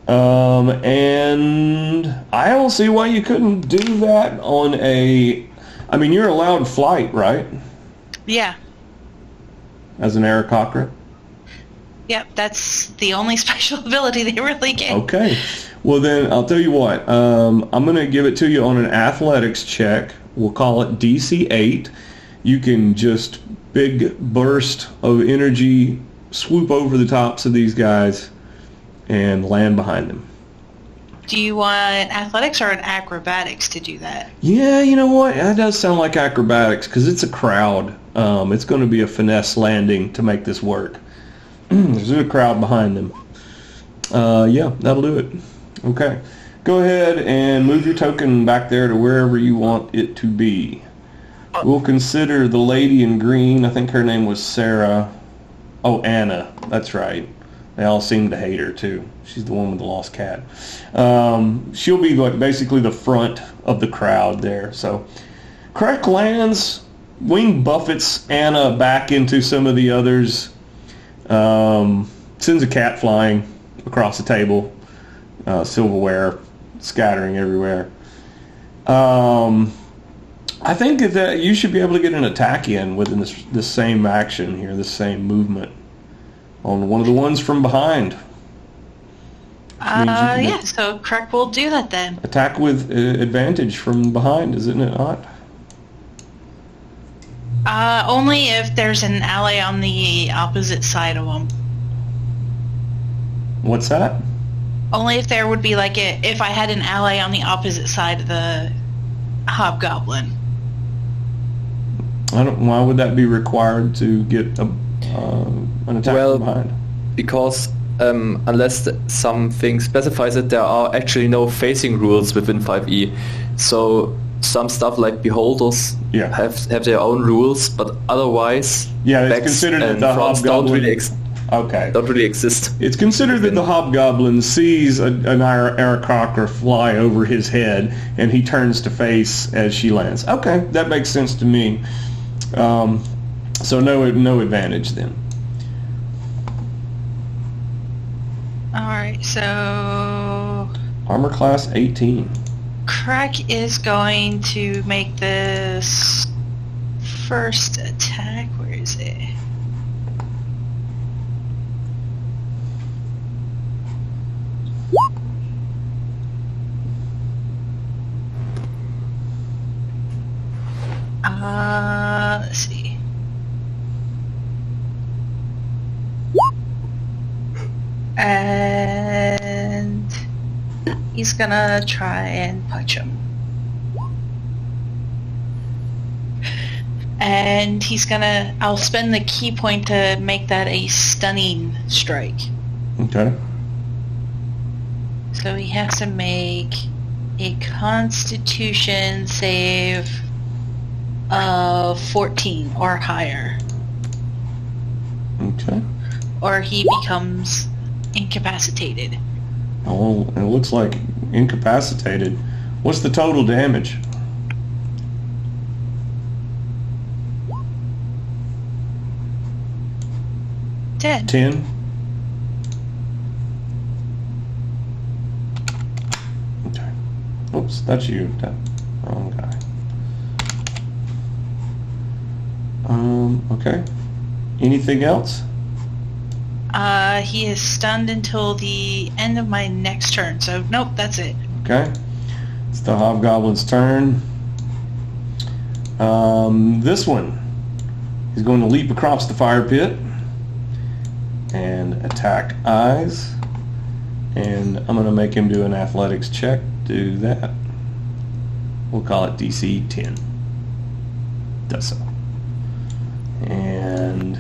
And I don't see why you couldn't do that on a... I mean, you're allowed flight, right? Yeah. As an Aarakocra? Yep, that's the only special ability they really get. Okay. Well, then, I'll tell you what. I'm going to give it to you on an athletics check. We'll call it DC 8. You can just... big burst of energy, swoop over the tops of these guys, and land behind them. Do you want athletics or an acrobatics to do that? Yeah, you know what? That does sound like acrobatics, because it's a crowd. It's going to be a finesse landing to make this work. There's a crowd behind them. Yeah, that'll do it. Okay. Go ahead and move your token back there to wherever you want it to be. We'll consider the lady in green. I think her name was Sarah. Oh, Anna. That's right. They all seem to hate her, too. She's the one with the lost cat. She'll be like basically the front of the crowd there. So, Crack lands. Wing buffets Anna back into some of the others. Sends a cat flying across the table. Silverware scattering everywhere. I think that you should be able to get an attack in within this same action here, this same movement on one of the ones from behind. Yeah, so Crack will do that then. Attack with advantage from behind, isn't it not? Only if there's an ally on the opposite side of them. What's that? Only if there would be like if I had an ally on the opposite side of the hobgoblin. Why would that be required to get an attack from behind? Because unless something specifies it, there are actually no facing rules within 5e. So some stuff like beholders have their own rules, but otherwise, it's considered that the hobgoblin don't really exist. It's considered that the hobgoblin sees an Aarakocra fly over his head, and he turns to face as she lands. Okay, that makes sense to me. So no advantage then. Alright, so... Armor class 18. Crack is going to make this first attack. Where is it? Let's see. And he's gonna try and punch him. And I'll spend the key point to make that a stunning strike. Okay. So he has to make a Constitution save of 14 or higher. Okay. Or he becomes incapacitated. Oh, it looks like incapacitated. What's the total damage? 10. 10? Okay. Oops, that's you. Wrong guy. Okay. Anything else? He is stunned until the end of my next turn, so nope, that's it. Okay. It's the Hobgoblin's turn. This one, he's going to leap across the fire pit and attack Eyes. And I'm going to make him do an athletics check to do that. We'll call it DC 10. Does so. And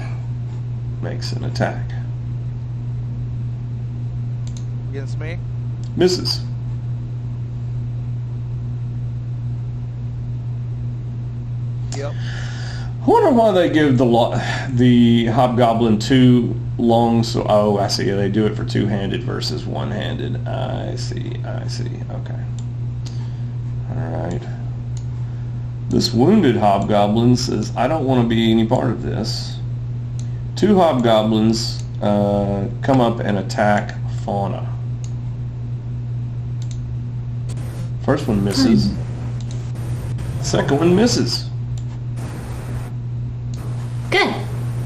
makes an attack. Against me? Misses. Yep. I wonder why they give the Hobgoblin two long. So I see. They do it for two-handed versus one-handed. I see. Okay. All right. This wounded Hobgoblin says, "I don't want to be any part of this." Two Hobgoblins come up and attack Fauna. First one misses. Second one misses. Good.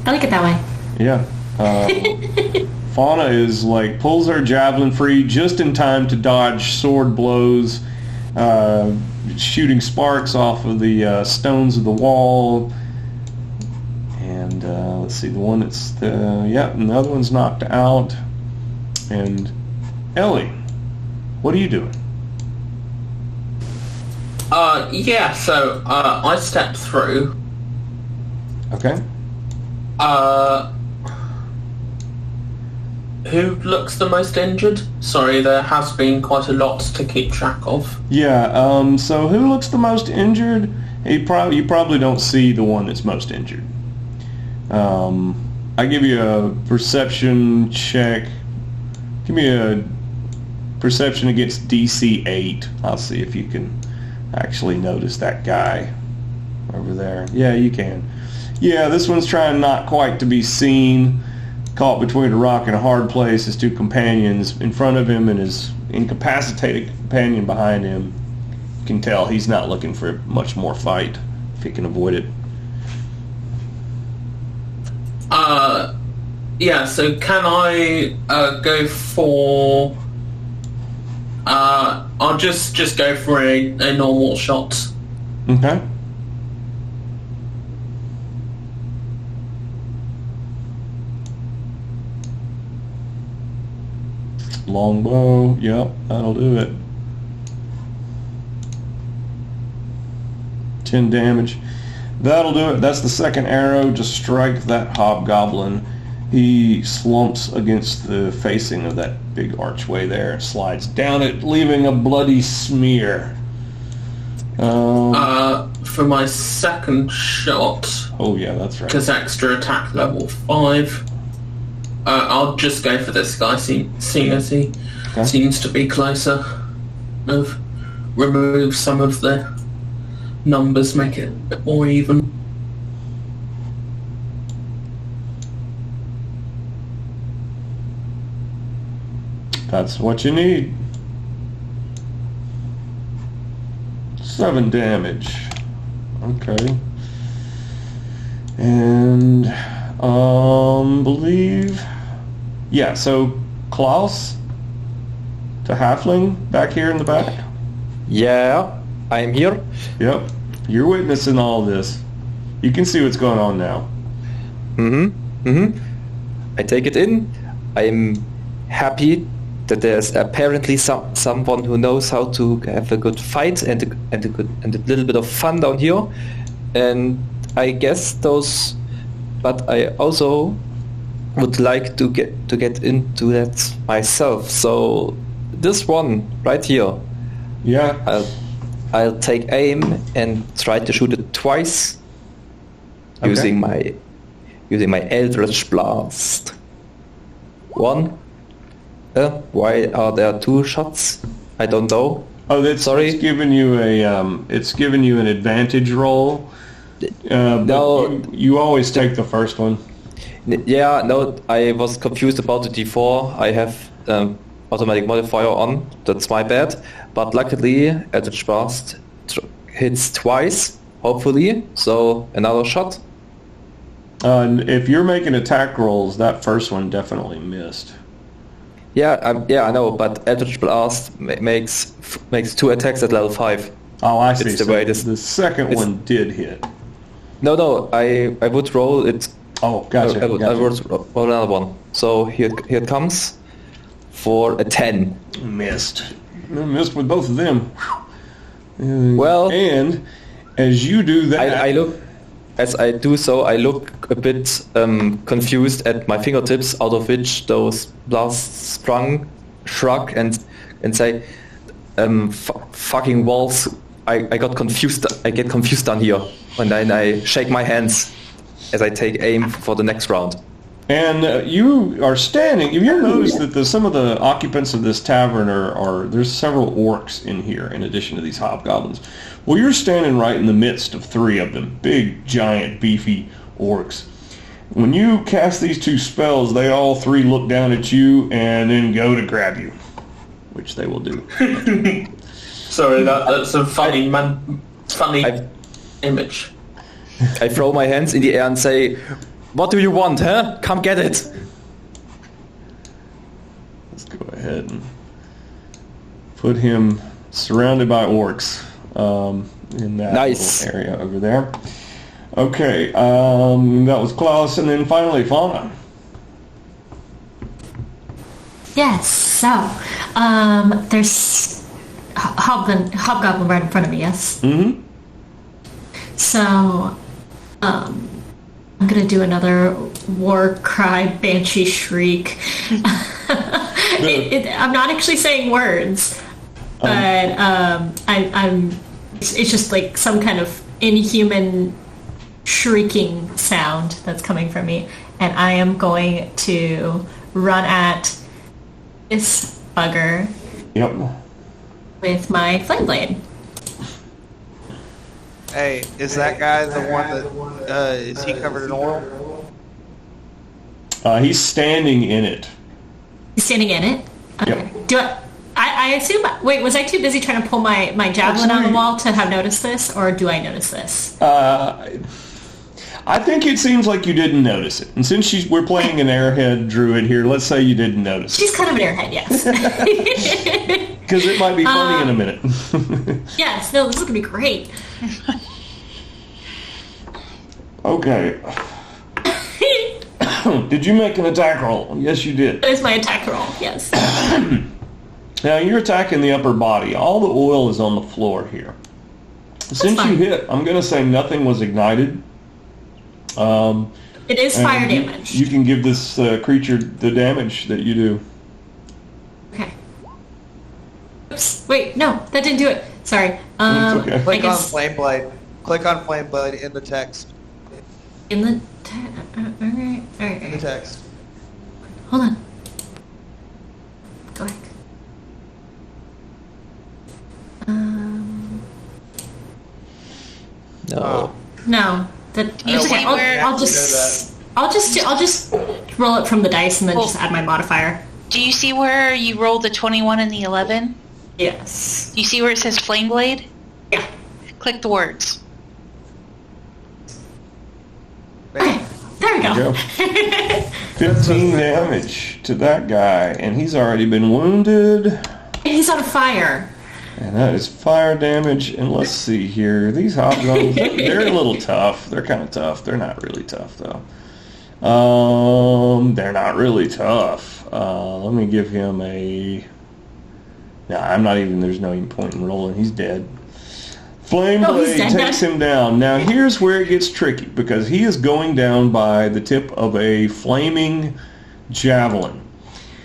I like it that way. Yeah. Fauna is like, pulls her javelin free just in time to dodge sword blows, shooting sparks off of the stones of the wall. And let's see, the one that's, and the other one's knocked out. And Ellie, what are you doing? So I stepped through. Okay. Who looks the most injured? Sorry, there has been quite a lot to keep track of. Yeah, so who looks the most injured? You probably don't see the one that's most injured. I give you a perception check. Give me a perception against DC 8. I'll see if you can actually notice that guy over there. Yeah, you can. Yeah, this one's trying not quite to be seen, caught between a rock and a hard place. His two companions in front of him and his incapacitated companion behind him. You can tell he's not looking for much more fight if he can avoid it. So can I go for... I'll just go for a normal shot. Okay. Longbow, yep, that'll do it. 10 damage. That'll do it. That's the second arrow to strike that Hobgoblin. He slumps against the facing of that big archway there and slides down it, leaving a bloody smear. For my second shot... Oh yeah, that's right. Because extra attack level 5... I'll just go for this guy, seeing as he seems to be closer. Remove some of the numbers, make it a bit more even. That's what you need. 7 damage. Okay. And believe... Yeah, so Klaus to Halfling back here in the back. Yeah, I'm here. Yep. You're witnessing all this. You can see what's going on now. I take it in. I'm happy that there's apparently someone who knows how to have a good fight and a little bit of fun down here. And I guess but I also would like to get into that myself. So this one right here. Yeah. I'll take aim and try to shoot it twice using my Eldritch Blast. One. Why are there 2 shots? I don't know. Oh, that's sorry. It's giving you an advantage roll. No, you always take the first one. Yeah, no, I was confused about the D4. I have automatic modifier on. That's my bad. But luckily, Eldritch Blast hits twice, hopefully. So another shot. If you're making attack rolls, that first one definitely missed. Yeah, I know, but Eldritch Blast makes 2 attacks at level 5. Oh, I see. It's the So way it is. the second one did hit. No, I would roll it. Oh, gotcha. I would roll another one. So here it comes for a 10. Missed. Missed with both of them. Well, and as you do that, as I do so, I look a bit confused at my fingertips, out of which those blasts shrug and say, "Fucking walls! I got confused. I get confused down here." And then I shake my hands as I take aim for the next round. And you are standing. You'll notice that some of the occupants of this tavern there's several orcs in here in addition to these hobgoblins. Well, you're standing right in the midst of 3 of them, big, giant, beefy orcs. When you cast these 2 spells, they all 3 look down at you and then go to grab you, which they will do. Sorry, that's a funny image. I throw my hands in the air and say, "What do you want, huh? Come get it!" Let's go ahead and put him surrounded by orcs in that little area over there. Okay, that was Klaus, and then finally Fauna. Yes, so there's Hobgoblin right in front of me, yes? Mm-hmm. So, I'm gonna do another war cry, banshee shriek. I'm not actually saying words, but it's just like some kind of inhuman shrieking sound that's coming from me, and I am going to run at this bugger. Yep. With my flame blade. Hey, is that guy the one that is he covered in oil? He's standing in it. He's standing in it? Okay. Yep. Do I assume... Wait, was I too busy trying to pull my javelin on the wall to have noticed this, or do I notice this? I think it seems like you didn't notice it. And since we're playing an airhead druid here, let's say you didn't notice it. She's kind of an airhead, yes. Because it might be funny in a minute. Yes, no, this is going to be great. Okay. Did you make an attack roll? Yes, you did. That is my attack roll, yes. Now, you're attacking the upper body. All the oil is on the floor here. Since you hit, I'm going to say nothing was ignited. It is fire damage. You can give this creature the damage that you do. Okay. Oops. Wait, no, that didn't do it. Sorry. Okay. Click on Flame Blade. Click on Flame Blade in the text. In the alright. In the text. Hold on. Go back. No. No. That You see where- I'll just roll it from the dice and then just add my modifier. Do you see where you roll the 21 and the 11? Yes. You see where it says Flame Blade? Yeah. Click the words. Okay. There we go. 15 damage to that guy, and he's already been wounded. He's on fire. And that is fire damage. And let's see here. These hobgoblins, they're a little tough. They're kind of tough. They're not really tough, though. They're not really tough. Let me give him a... Nah, I'm not even... There's no even point in rolling. He's dead. Flame Blade takes him down. Now, here's where it gets tricky, because he is going down by the tip of a flaming javelin.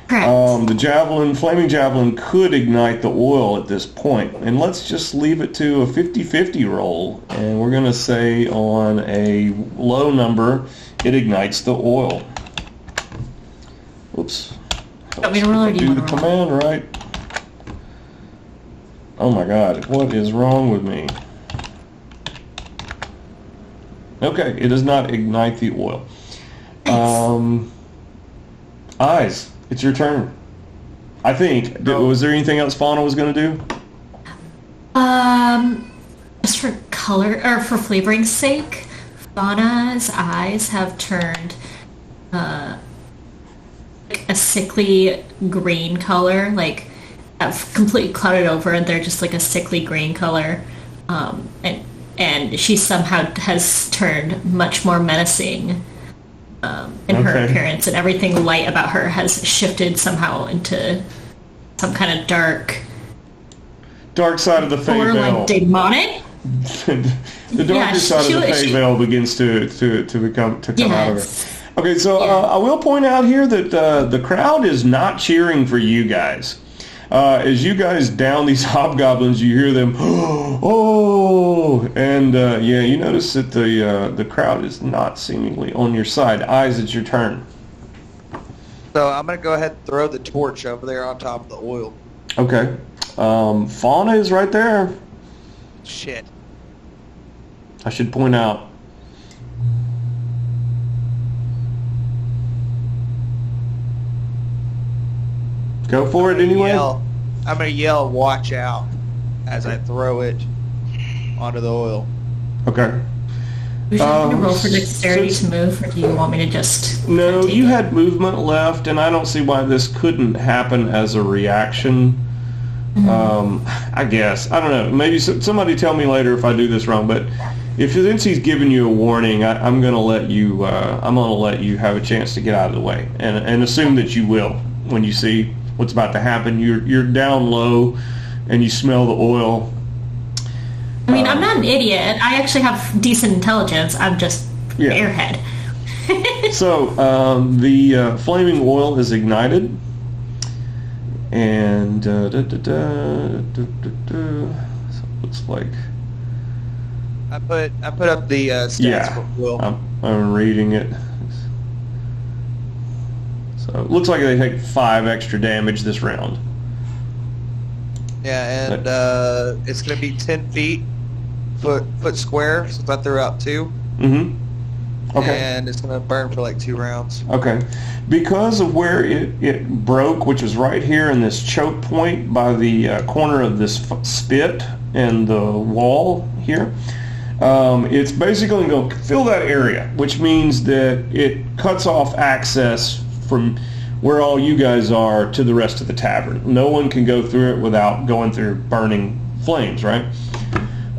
Correct. The flaming javelin could ignite the oil at this point. And let's just leave it to a 50-50 roll. And we're going to say on a low number, it ignites the oil. Oops. Want me to roll or do you Do the want to roll? command right. Oh my god, what is wrong with me? Okay, it does not ignite the oil. Eyes, it's your turn. I think. Was there anything else Fauna was going to do? Just for color or for flavoring's sake, Fauna's eyes have turned like a sickly green color, like have completely clouded over, and they're just like a sickly green color. And she somehow has turned much more menacing in her appearance, and everything light about her has shifted somehow into some kind of dark Side of the Fey or Veil. like demonic. The darker side of the Fey Veil begins to come out of her. Okay, so I will point out here that the crowd is not cheering for you guys. As you guys down these hobgoblins, you hear them, oh, and you notice that the crowd is not seemingly on your side. Eyes, it's your turn. So I'm going to go ahead and throw the torch over there on top of the oil. Okay. Fauna is right there. Shit. I should point out. Go for it anyway. I'm going to yell, watch out, as I throw it onto the oil. Okay. Would you want me to roll for dexterity to move, or do you want me to just... No, take you it? had movement left, and I don't see why this couldn't happen as a reaction. I guess. I don't know. Maybe somebody tell me later if I do this wrong, but since he's giving you a warning, I'm going to let you have a chance to get out of the way, and assume that you will when you see what's about to happen. You're down low, and you smell the oil. I mean, I'm not an idiot. I actually have decent intelligence. I'm just airhead. So the flaming oil is ignited, and so it looks like I put up the stats for Will. I'm reading it. So it looks like they take 5 extra damage this round. Yeah, and it's going to be 10 feet, foot square, since I threw out 2. Mm-hmm. Okay. And it's going to burn for like 2 rounds. Okay. Because of where it broke, which is right here in this choke point by the corner of this spit and the wall here, it's basically going to fill that area, which means that it cuts off access from where all you guys are to the rest of the tavern. No one can go through it without going through burning flames, right?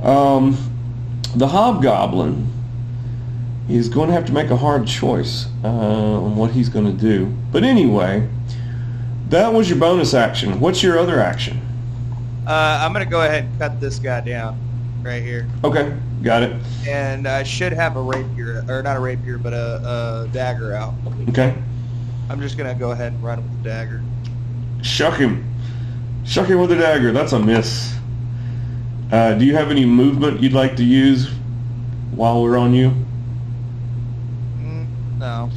The hobgoblin is going to have to make a hard choice on what he's going to do. But anyway, that was your bonus action. What's your other action? I'm going to go ahead and cut this guy down right here. Okay, got it. And I should have a rapier, or not a rapier, but a dagger out. Okay. I'm just going to go ahead and run with the dagger. Shuck him. Shuck him with a dagger. That's a miss. Do you have any movement you'd like to use while we're on you? No.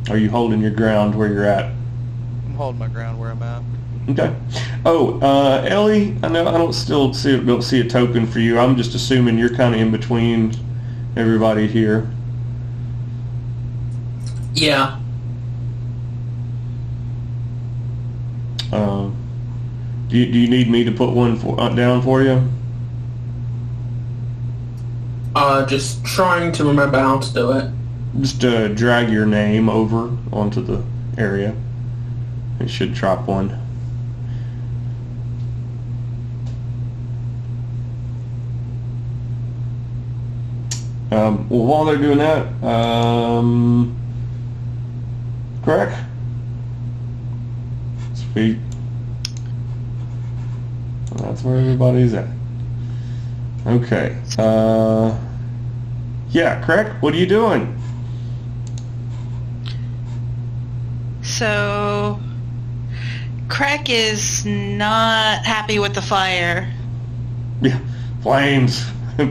Are you holding your ground where you're at? I'm holding my ground where I'm at. Okay. Oh, Ellie, I know I don't see a token for you. I'm just assuming you're kind of in between everybody here. Yeah. Do you need me to put one down for you? Just trying to remember how to do it. Just drag your name over onto the area. It should drop one. Well, while they're doing that, correct? Sweet. That's where everybody's at. Okay. Yeah, correct? What are you doing? So Crack is not happy with the fire. Yeah, flames,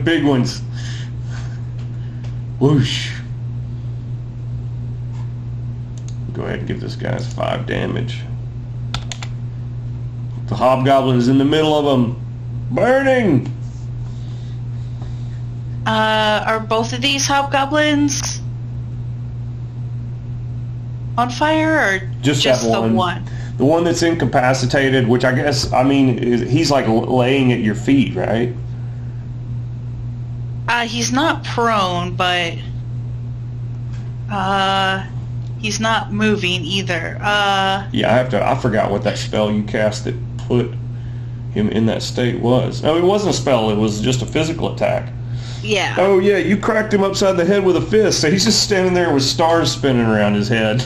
big ones. Whoosh. Go ahead and give this guy 5 damage. The Hobgoblin is in the middle of them, burning. Are both of these Hobgoblins on fire, or Just that the one? The one that's incapacitated, which I guess, I mean, he's like laying at your feet, right? He's not prone, but he's not moving either. Yeah, I forgot what that spell you cast that put him in that state was. No, it wasn't a spell, it was just a physical attack. Yeah. Oh yeah, you cracked him upside the head with a fist, so he's just standing there with stars spinning around his head.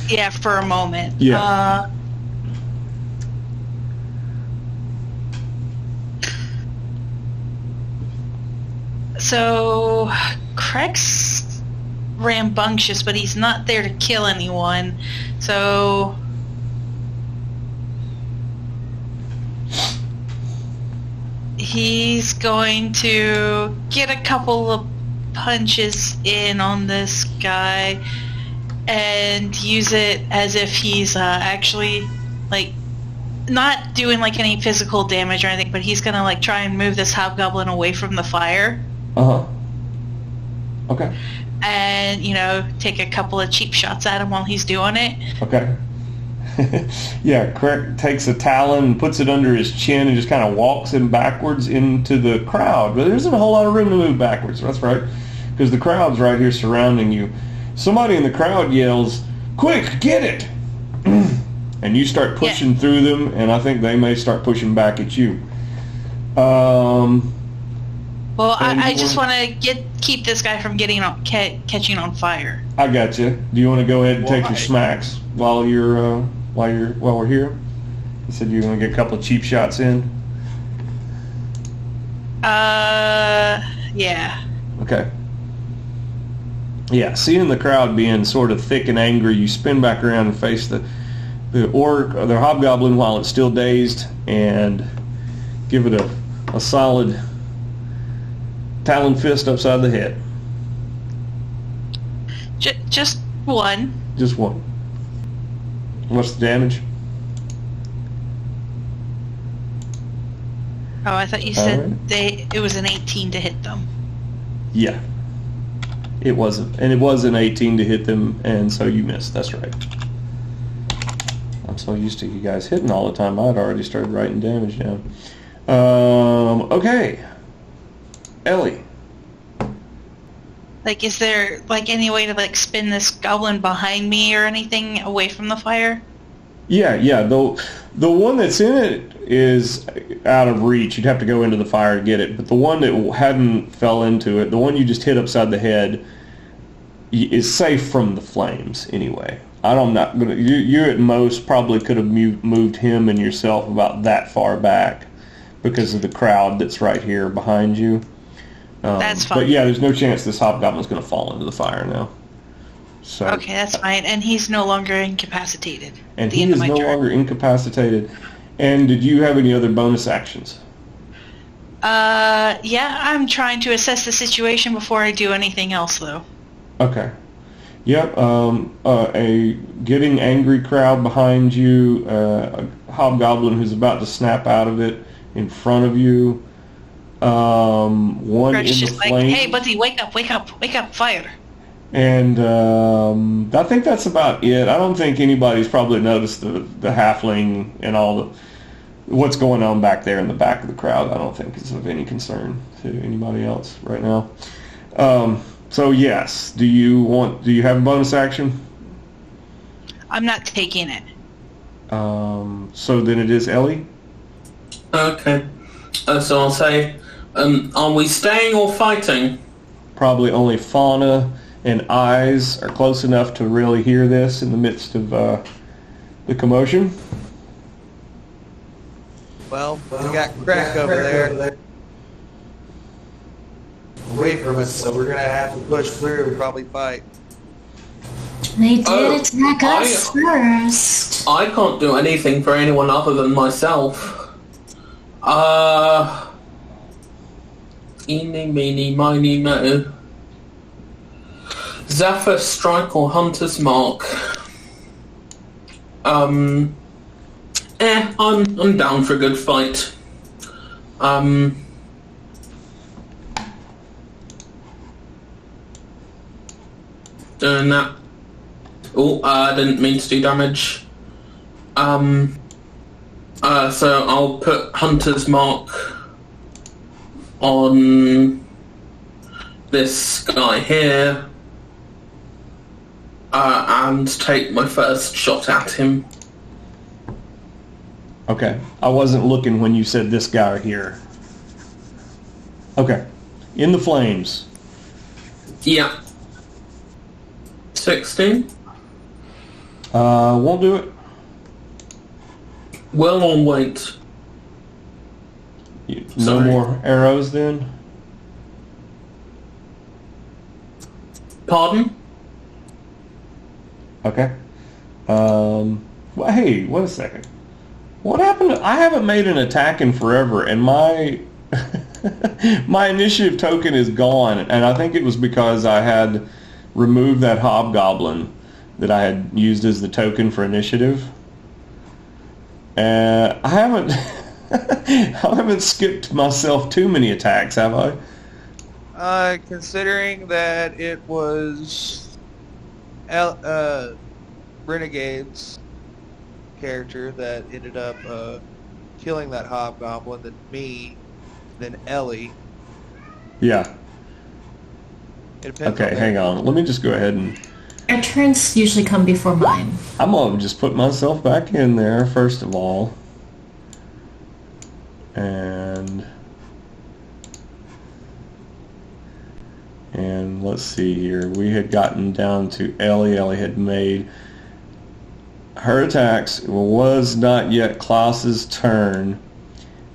Yeah, for a moment. Yeah. So, Craig's rambunctious, but he's not there to kill anyone. So, he's going to get a couple of punches in on this guy and use it as if he's actually, like, not doing, like, any physical damage or anything, but he's gonna, like, try and move this Hobgoblin away from the fire. Uh-huh. Okay. And, you know, take a couple of cheap shots at him while he's doing it. Okay. Yeah, Craig takes a talon and puts it under his chin and just kind of walks him backwards into the crowd. But there isn't a whole lot of room to move backwards. That's right. Because the crowd's right here surrounding you. Somebody in the crowd yells, "Quick, get it!" And you start pushing through them, and I think they may start pushing back at you. Well, I just want to keep this guy from getting catching on fire. I got you. Do you want to go ahead and take your smacks while we're here? You said you're going to get a couple of cheap shots in. Yeah. Okay. Yeah, seeing the crowd being sort of thick and angry, you spin back around and face the Hobgoblin while it's still dazed, and give it a solid talon fist upside the head. Just one. Just one. What's the damage? Oh, I thought you said it was an 18 to hit them. Yeah. It wasn't. And it was an 18 to hit them, and so you missed. That's right. I'm so used to you guys hitting all the time, I'd already started writing damage down. Okay. Ellie. Like, is there, like, any way to, like, spin this goblin behind me or anything away from the fire? Yeah. The one that's in it is out of reach. You'd have to go into the fire to get it. But the one that hadn't fell into it, the one you just hit upside the head, is safe from the flames anyway. I'm not gonna. You at most probably could have moved him and yourself about that far back because of the crowd that's right here behind you. That's fine. But yeah, there's no chance this Hobgoblin's going to fall into the fire now. So okay, that's fine. And he's no longer incapacitated. And he is no longer incapacitated. And did you have any other bonus actions? Yeah, I'm trying to assess the situation before I do anything else, though. Okay. Yep. A getting angry crowd behind you. A Hobgoblin who's about to snap out of it in front of you. One Gret's in just the like, flames. hey, buddy, wake up, fire. And I think that's about it. I don't think anybody's probably noticed the halfling and all what's going on back there in the back of the crowd. I don't think is of any concern to anybody else right now. So yes, do you have a bonus action? I'm not taking it. So then it is Ellie. Okay. So I'll say, are we staying or fighting? Probably only Fauna and Eyes are close enough to really hear this in the midst of the commotion. Well, we got Crack over there away from us, so we're going to have to push through and probably fight. They did Oh, attack us first. I can't do anything for anyone other than myself. Eeny, meeny, miny, mo. Zephyr Strike or Hunter's Mark. I'm down for a good fight. Doing that. Oh, I didn't mean to do damage. So I'll put Hunter's Mark on this guy here. And take my first shot at him. Okay. I wasn't looking when you said this guy here. Okay. In the flames. Yeah. 16. Won't do it. Well on weight. No Sorry. more arrows then? Pardon? Okay. Well, hey, wait a second. What happened? I haven't made an attack in forever, and my my initiative token is gone, and I think it was because I had removed that hobgoblin that I had used as the token for initiative. I haven't I haven't skipped myself too many attacks, have I? Considering that it was Renegade's character that ended up killing that hobgoblin, then me, then Ellie. Yeah. It depends Okay, hang on. Let me just go ahead and... Our turns usually come before mine. I'm going to just put myself back in there, first of all. And let's see here. We had gotten down to Ellie. Ellie had made her attacks. It was not yet Klaus's turn.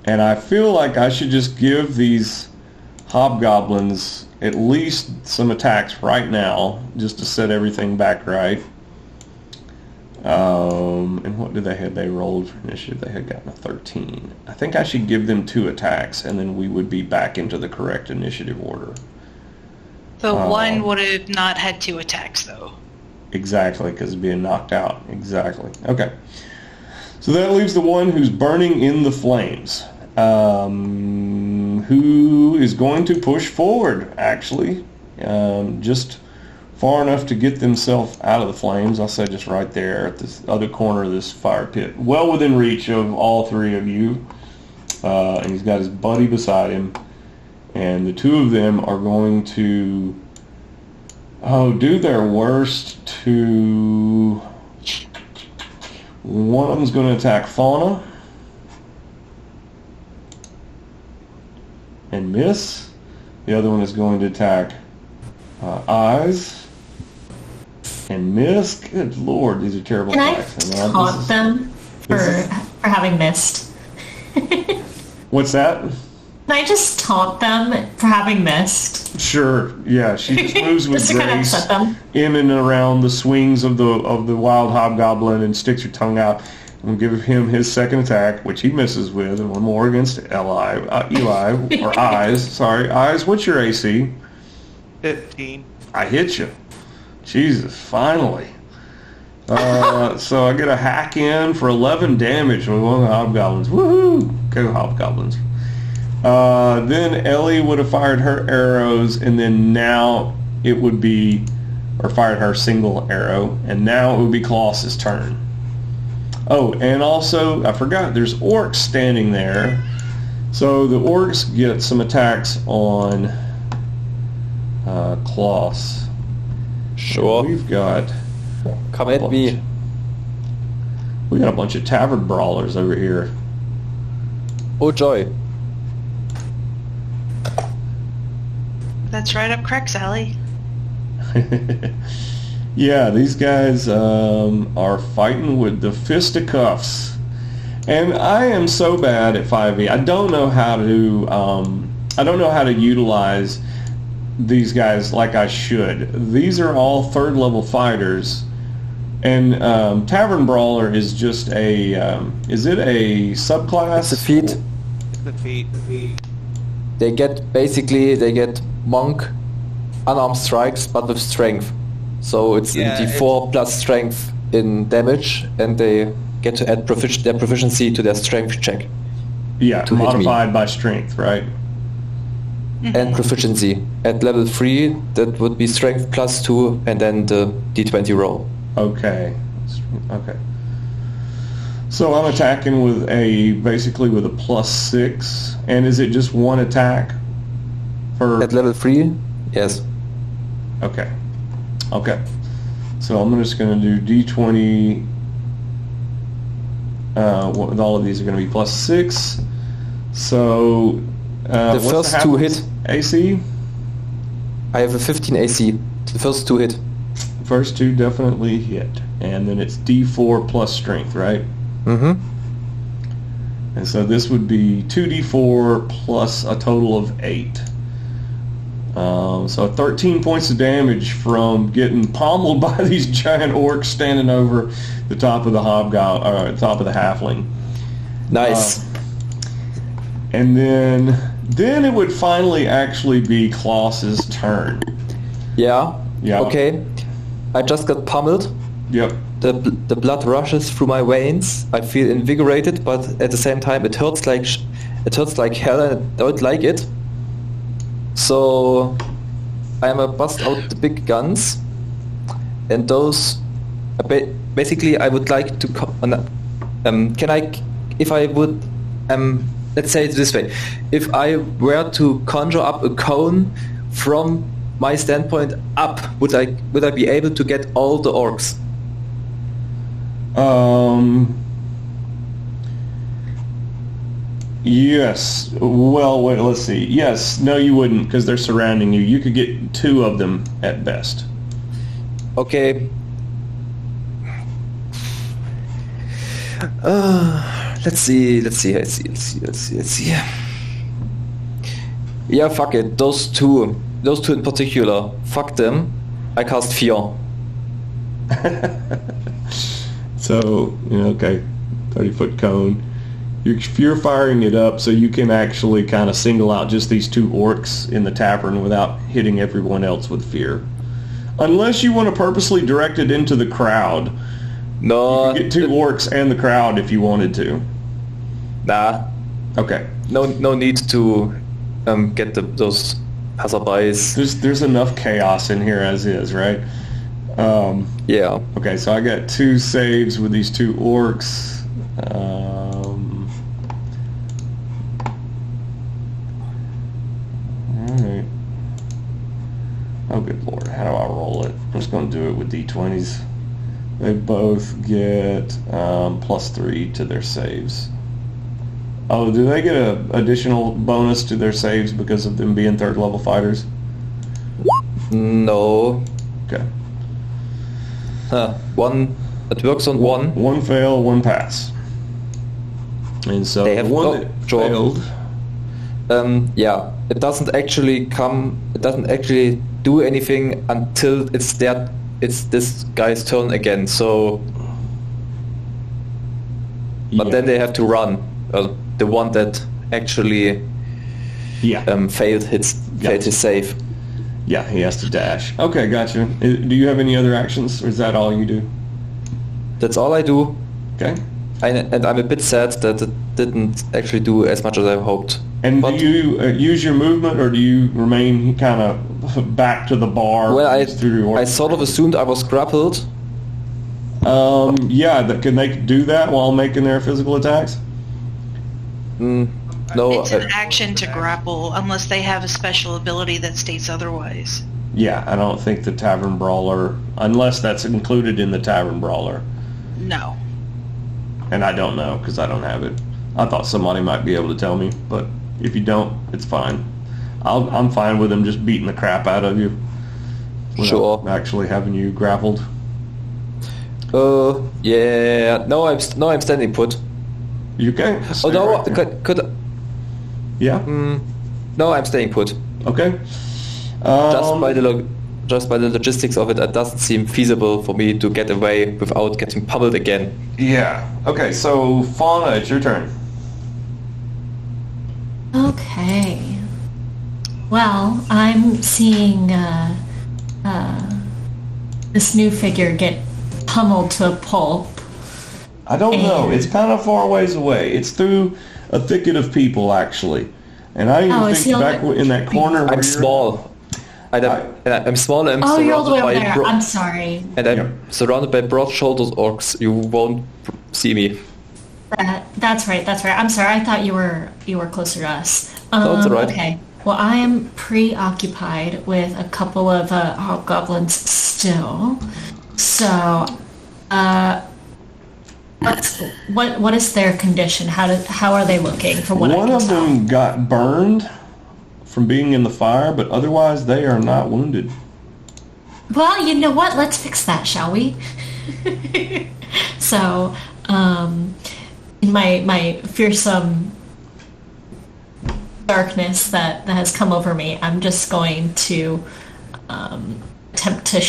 And I feel like I should just give these hobgoblins at least some attacks right now, just to set everything back right. And what did they have? They rolled for initiative. They had gotten a 13. I think I should give them 2 attacks, and then we would be back into the correct initiative order. The one would have not had 2 attacks, though. Exactly, because it's being knocked out. Exactly. Okay. So that leaves the one who's burning in the flames. Who is going to push forward, actually. Just far enough to get themselves out of the flames. I'll say just right there at this other corner of this fire pit. Well within reach of all 3 of you. And he's got his buddy beside him. And the 2 of them are going to do their worst to... One of them's going to attack Fauna and miss. The other one is going to attack Eyes and miss. Good lord, these are terrible Can I attacks. taunt them for having missed? What's that? Can I just taunt them for having missed? Sure, yeah. She just moves with Just to kind of grace upset them. in and around the swings of the wild hobgoblin and sticks her tongue out. And give him his second attack, which he misses with, and one more against Eli, or Eyes. Sorry, Eyes. What's your AC? 15. I hit you. Jesus, finally. So I get a hack in for 11 damage with one of the hobgoblins. Woohoo! Go hobgoblins. Then Ellie would have fired her arrows, and then now it would be, or fired her single arrow, and now it would be Klaus's turn. Oh, and also, I forgot, there's orcs standing there. So the orcs get some attacks on Klaus. Sure. And we've got... Come at me. We got a bunch of Tavern Brawlers over here. Oh joy. That's right up Crack's alley. Yeah, these guys are fighting with the fisticuffs, and I am so bad at 5e. I don't know how to utilize these guys like I should. These are all third level fighters, and Tavern Brawler is just a is it a subclass? It's a feat. The feet. They get monk unarmed strikes, but with strength. So it's Yeah, in D4 plus strength in damage, and they get to add their proficiency to their strength check. Yeah, to hit me. modified by strength, right? And proficiency. At level 3, that would be strength plus 2, and then the D20 roll. Okay. Okay. So I'm attacking with basically with a +6, and is it just one attack? At level 3, yes. Okay. Okay. So I'm just going to do D20. With all of these are going to be +6. So The what's first the two half- hit. AC. I have a 15 AC. The first 2 hit. First two definitely hit, and then it's D4 plus strength, right? Mm-hmm. And so this would be 2d4 plus a total of 8. So 13 points of damage from getting pommeled by these giant orcs standing over the top of the hobgoblin, top of the halfling. Nice. And then it would finally actually be Klaus's turn. Yeah. Yeah. Okay. I just got pummeled. Yep. The blood rushes through my veins. I feel invigorated, but at the same time it hurts like hell, and I don't like it. So I'm a bust out the big guns, and those basically I would like to can I, if I would let's say it this way, if I were to conjure up a cone from my standpoint up, would I be able to get all the orcs? Yes. Well, wait, let's see. Yes. No, you wouldn't, because they're surrounding you. You could get 2 of them at best. Okay. Let's see. Yeah, fuck it. Those two in particular. Fuck them. I cast Fear. So, okay, 30-foot cone. You're firing it up so you can actually kind of single out just these 2 orcs in the tavern without hitting everyone else with fear. Unless you want to purposely direct it into the crowd. No. You could get 2 orcs and the crowd if you wanted to. Nah. Okay. No need to get those passerbys. There's enough chaos in here as is, right? Yeah. Okay, so I got 2 saves with these 2 orcs. Alright. Oh, good lord. How do I roll it? I'm just going to do it with d20s. They both get +3 to their saves. Oh, do they get an additional bonus to their saves because of them being 3rd level fighters? No. Okay. It works on 1. 1 fail, 1 pass. And so They have the one that failed. Yeah. It doesn't actually do anything until it's this guy's turn again. So, but then they have to run. The one that actually failed his save. Yeah, he has to dash. Okay, gotcha. Do you have any other actions, or is that all you do? That's all I do. Okay. And I'm a bit sad that it didn't actually do as much as I hoped. And but, do you use your movement, or do you remain kind of back to the bar? Well, I through sort of assumed I was grappled. Yeah, can they do that while making their physical attacks? No. It's an action to grapple unless they have a special ability that states otherwise. Yeah, I don't think the Tavern Brawler, unless that's included in the Tavern Brawler. No. And I don't know, because I don't have it. I thought somebody might be able to tell me, but if you don't, it's fine. I'm fine with them just beating the crap out of you. Sure. Actually having you grappled. Yeah. No, I'm standing put. You okay? Oh no, Right there. could Yeah? no, I'm staying put. Okay. Just by the logistics of it, it doesn't seem feasible for me to get away without getting pummeled again. Yeah. Okay, so Fauna, it's your turn. Okay. Well, I'm seeing this new figure get pummeled to a pulp. I don't know. It's kind of far ways away. It's through a thicket of people, actually. And I even think back in that corner where I'm small. I'm small and I'm you're all the way over surrounded there. by I'm sorry. and I'm surrounded by broad-shouldered orcs. You won't see me. That's right. I'm sorry. I thought you were closer to us. No, it's all right. Okay. Well, I am preoccupied with a couple of hobgoblins still. So, what is their condition? How are they looking? From what one I can of them got burned from being in the fire, but otherwise they are not wounded. Well, you know what? Let's fix that, shall we? So, in my fearsome darkness that has come over me, I'm just going to attempt to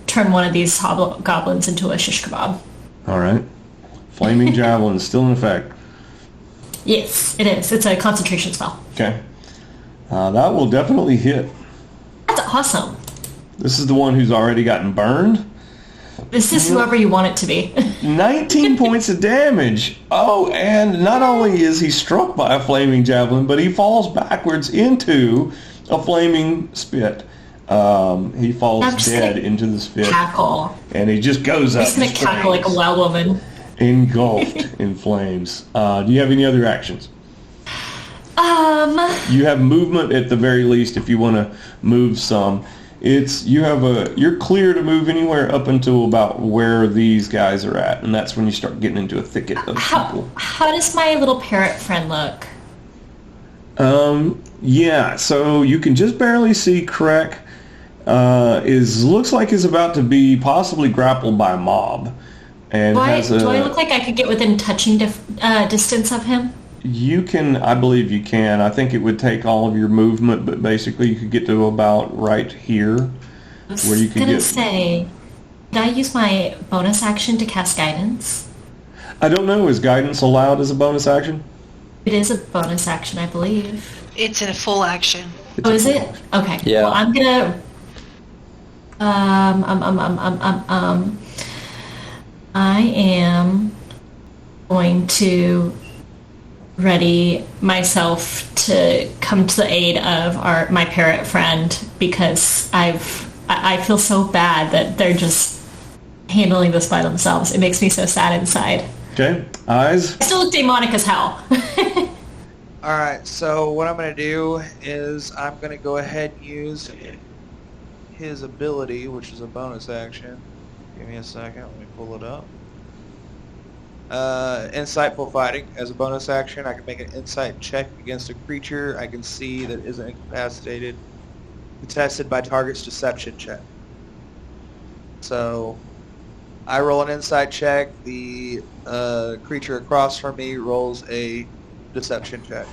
turn one of these hobgoblins into a shish kebab. All right. Flaming javelin still in effect. Yes, it is. It's a concentration spell. Okay. That will definitely hit. That's awesome. This is the one who's already gotten burned. This is whoever you want it to be. 19 points of damage. Oh, and not only is he struck by a flaming javelin, but he falls backwards into a flaming spit. He falls dead into the spit. Cackle. And he just goes up. He's going to cackle like a wild woman. Engulfed in flames. Do you have any other actions? You have movement at the very least if you want to move some. You're clear to move anywhere up until about where these guys are at, and that's when you start getting into a thicket of people. How does my little parrot friend look? Yeah, so you can just barely see Krek. Looks like he's about to be possibly grappled by a mob. And do I look like I could get within touching distance of him? You can, I believe you can. I think it would take all of your movement, but basically you could get to about right here, where you could get. Say, did I use my bonus action to cast guidance? I don't know. Is guidance allowed as a bonus action? It is a bonus action, I believe. It's in a full action. Is it? Okay. Yeah. Well, I'm gonna. I am going to ready myself to come to the aid of my parrot friend because I feel so bad that they're just handling this by themselves. It makes me so sad inside. Okay. Eyes. I still look demonic as hell. Alright, so what I'm going to do is I'm going to go ahead and use his ability, which is a bonus action. Give me a second, let me pull it up. Insightful fighting. As a bonus action, I can make an insight check against a creature I can see that isn't incapacitated, contested by target's deception check. So, I roll an insight check, the creature across from me rolls a deception check.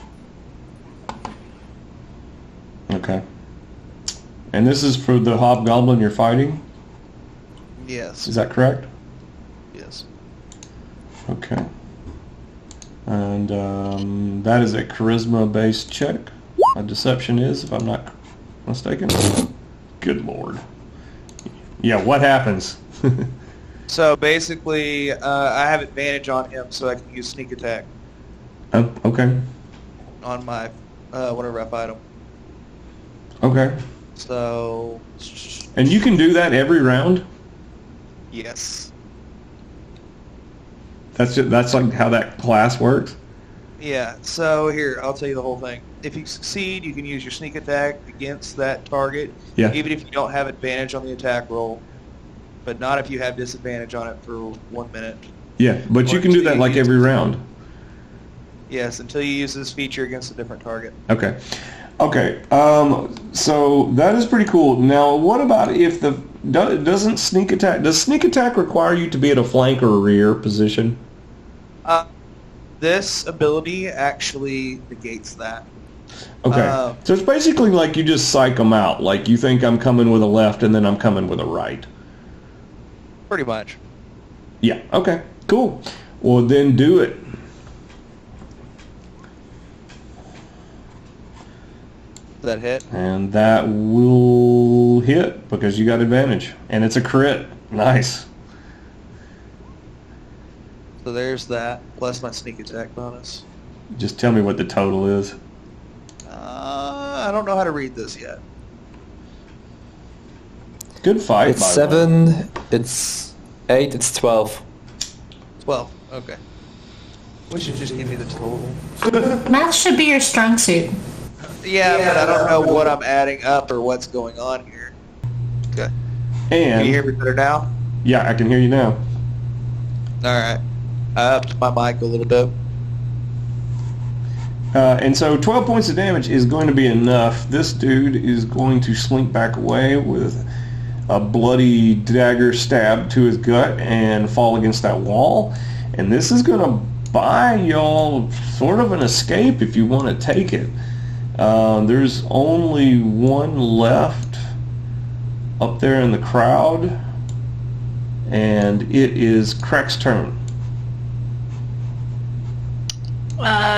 Okay. And this is for the hobgoblin you're fighting? Yes. Is that correct? Yes. Okay. And that is a charisma-based check. A deception is, if I'm not mistaken. Good lord. Yeah, what happens? So basically, I have advantage on him, so I can use sneak attack Oh, okay. on my whatever rep item. Okay. So, And you can do that every round? yes. That's like how that class works? Yeah, so here, I'll tell you the whole thing. If you succeed, you can use your sneak attack against that target, Yeah. even if you don't have advantage on the attack roll, but not if you have disadvantage on it for 1 minute. Yeah, but you can do that like every round. Yes, until you use this feature against a different target. Okay. Okay. So that is pretty cool. Now, what about if does sneak attack require you to be at a flank or a rear position? This ability actually negates that. Okay. So it's basically like you just psych them out. Like you think I'm coming with a left and then I'm coming with a right. Pretty much. Yeah. Okay. Cool. Well, then do it. That hit. And that will hit because you got advantage. And it's a crit. Nice. So there's that, plus my sneak attack bonus. Just tell me what the total is. I don't know how to read this yet. Good fight, It's by the way. 7, it's 8, it's 12. 12. Okay. We should just give me the total. Math should be your strong suit. Yeah, but I don't know what I'm adding up or what's going on here. Okay. Can you hear And, me better now? yeah, I can hear you now. Alright. I upped my mic a little bit. And so 12 points of damage is going to be enough. This dude is going to slink back away with a bloody dagger stab to his gut and fall against that wall. And this is going to buy y'all sort of an escape if you want to take it. There's only one left up there in the crowd, and it is Kreck's turn.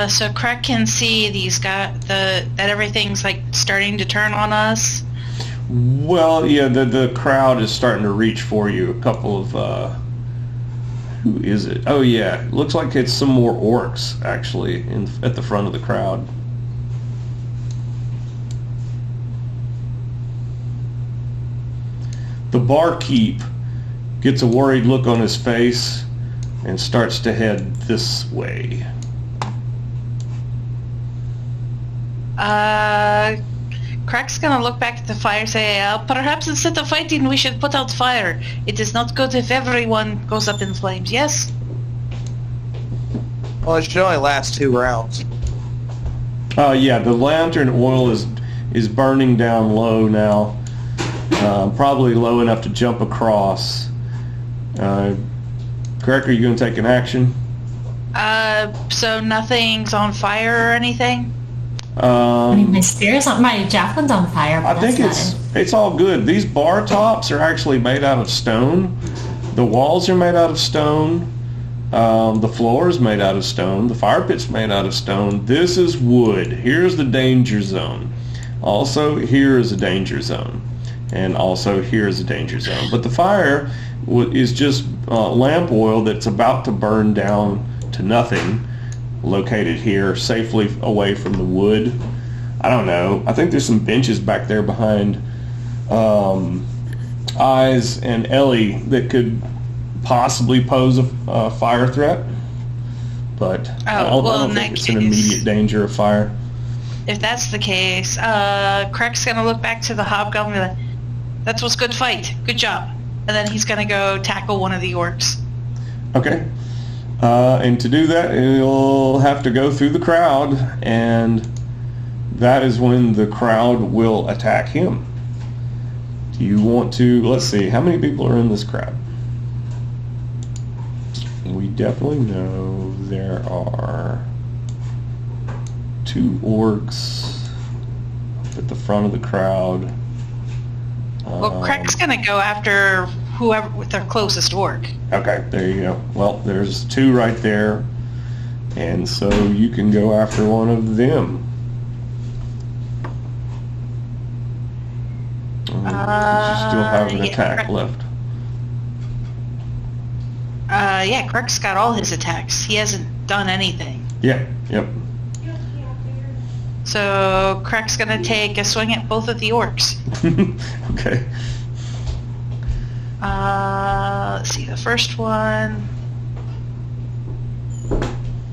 So Craig can see these guys, that everything's like starting to turn on us. Well, yeah, the crowd is starting to reach for you. A couple of, who is it? Oh yeah, looks like it's some more orcs actually at the front of the crowd. The barkeep gets a worried look on his face and starts to head this way. Crack's gonna look back at the fire and say, perhaps instead of fighting we should put out fire. It is not good if everyone goes up in flames, yes? Well, it should only last 2 rounds. Yeah, the lantern oil is burning down low now. Probably low enough to jump across. Crack, are you going to take an action? So nothing's on fire or anything? I mean, my spear's on, my javelin's on fire, but I think that's it's all good. These bar tops are actually made out of stone. The walls are made out of stone. The floor is made out of stone. The fire pit's made out of stone. This is wood. Here's the danger zone. Also, here is a danger zone. And also, here is a danger zone. But the fire is just lamp oil that's about to burn down to nothing, located here, safely away from the wood. I don't know. I think there's some benches back there behind Eyes and Ellie that could possibly pose a fire threat. But I don't think it's an immediate danger of fire. If that's the case, Crack's gonna look back to the Hobgoblin and be like, that was good fight. Good job. And then he's gonna go tackle one of the orcs. Okay. And to do that, you'll have to go through the crowd, and that is when the crowd will attack him. Do you want to, let's see, how many people are in this crowd? We definitely know there are 2 orcs at the front of the crowd. Well, Crack's gonna go after whoever with their closest orc. Okay, there you go. Well, there's 2 right there, and so you can go after one of them. You still have an attack left. Yeah, Crack's got all his attacks. He hasn't done anything. Yeah, yep. So Crack's gonna take a swing at both of the orcs. Okay. Let's see, the first one.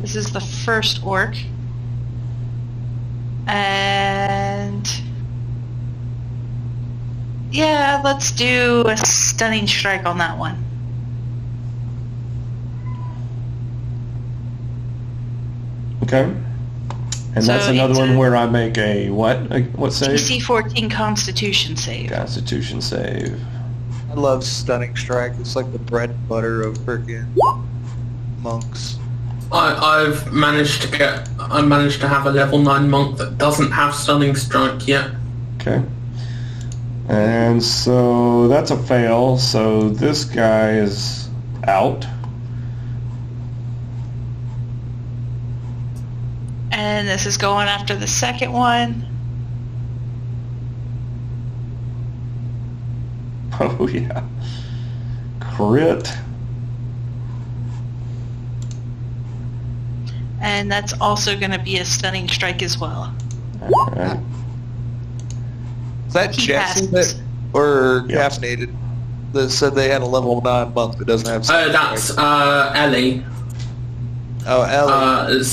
This is the first orc. And yeah, let's do a stunning strike on that one. Okay. And So that's another it's one a- where I make a what? What save? DC 14 Constitution save. Constitution save. I love Stunning Strike. It's like the bread and butter of freaking monks. I've managed to have a level 9 monk that doesn't have stunning strike yet. Okay. And so that's a fail. So this guy is out. And this is going after the second one. Oh yeah. Crit. And that's also going to be a stunning strike as well. Alright. Is that He Jesse passes. or Yep. caffeinated that said they had a level 9 monk that doesn't have... Oh, that's Ellie. Oh, Ellie.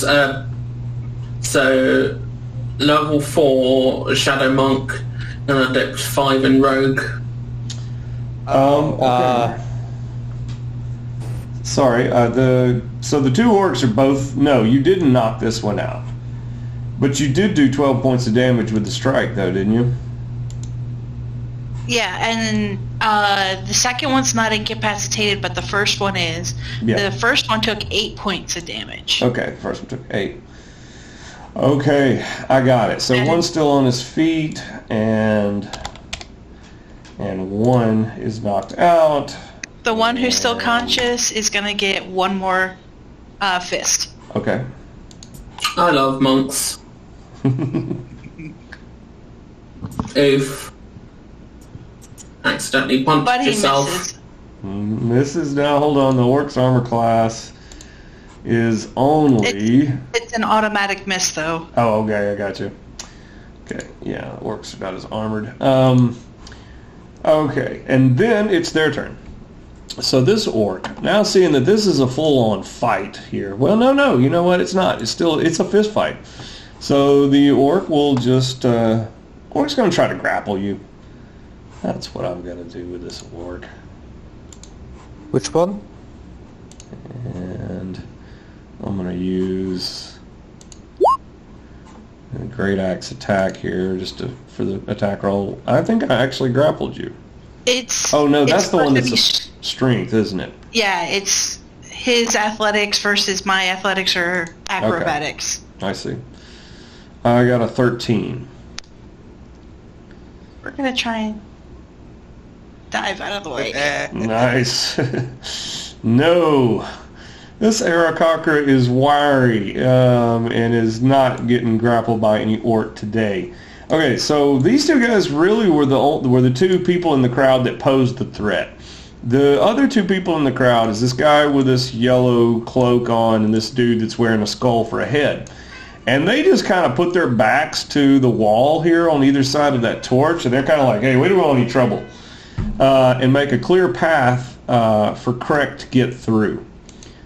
So level 4 Shadow Monk and a Dex 5 in Rogue. Okay. Sorry, so the two orcs are both... No, you didn't knock this one out. But you did do 12 points of damage with the strike, though, didn't you? Yeah, and the second one's not incapacitated, but the first one is. Yeah. The first one took 8 points of damage. Okay, first one took 8. Okay, I got it. So And- one's still on his feet, and one is knocked out. The one who's still conscious is going to get one more fist. Okay. I love monks. Oof. Accidentally punched But he yourself. misses. This is now, hold on, the orc's armor class is only... It's an automatic miss, though. Oh, okay, I got you. Okay, yeah, the orc's about as armored. Okay, and then it's their turn. So this orc, now seeing that this is a full-on fight here, well, no, you know what, it's not. It's a fist fight. So the orc will just, orc's going to try to grapple you. That's what I'm going to do with this orc. Which one? And I'm going to use a great axe attack here for the attack roll. I think I actually grappled you. It's... Oh no, that's it's the one supposed to that's be strength, isn't it? Yeah, it's his athletics versus my athletics or acrobatics. I see. I got a 13. We're going to try and dive out of the way. Nice. No. This Aarakocra is wiry and is not getting grappled by any orc today. Okay, so these two guys really were the two people in the crowd that posed the threat. The other two people in the crowd is this guy with this yellow cloak on and this dude that's wearing a skull for a head. And they just kind of put their backs to the wall here on either side of that torch, and they're kind of like, hey, we don't want any trouble. And make a clear path for Krek to get through.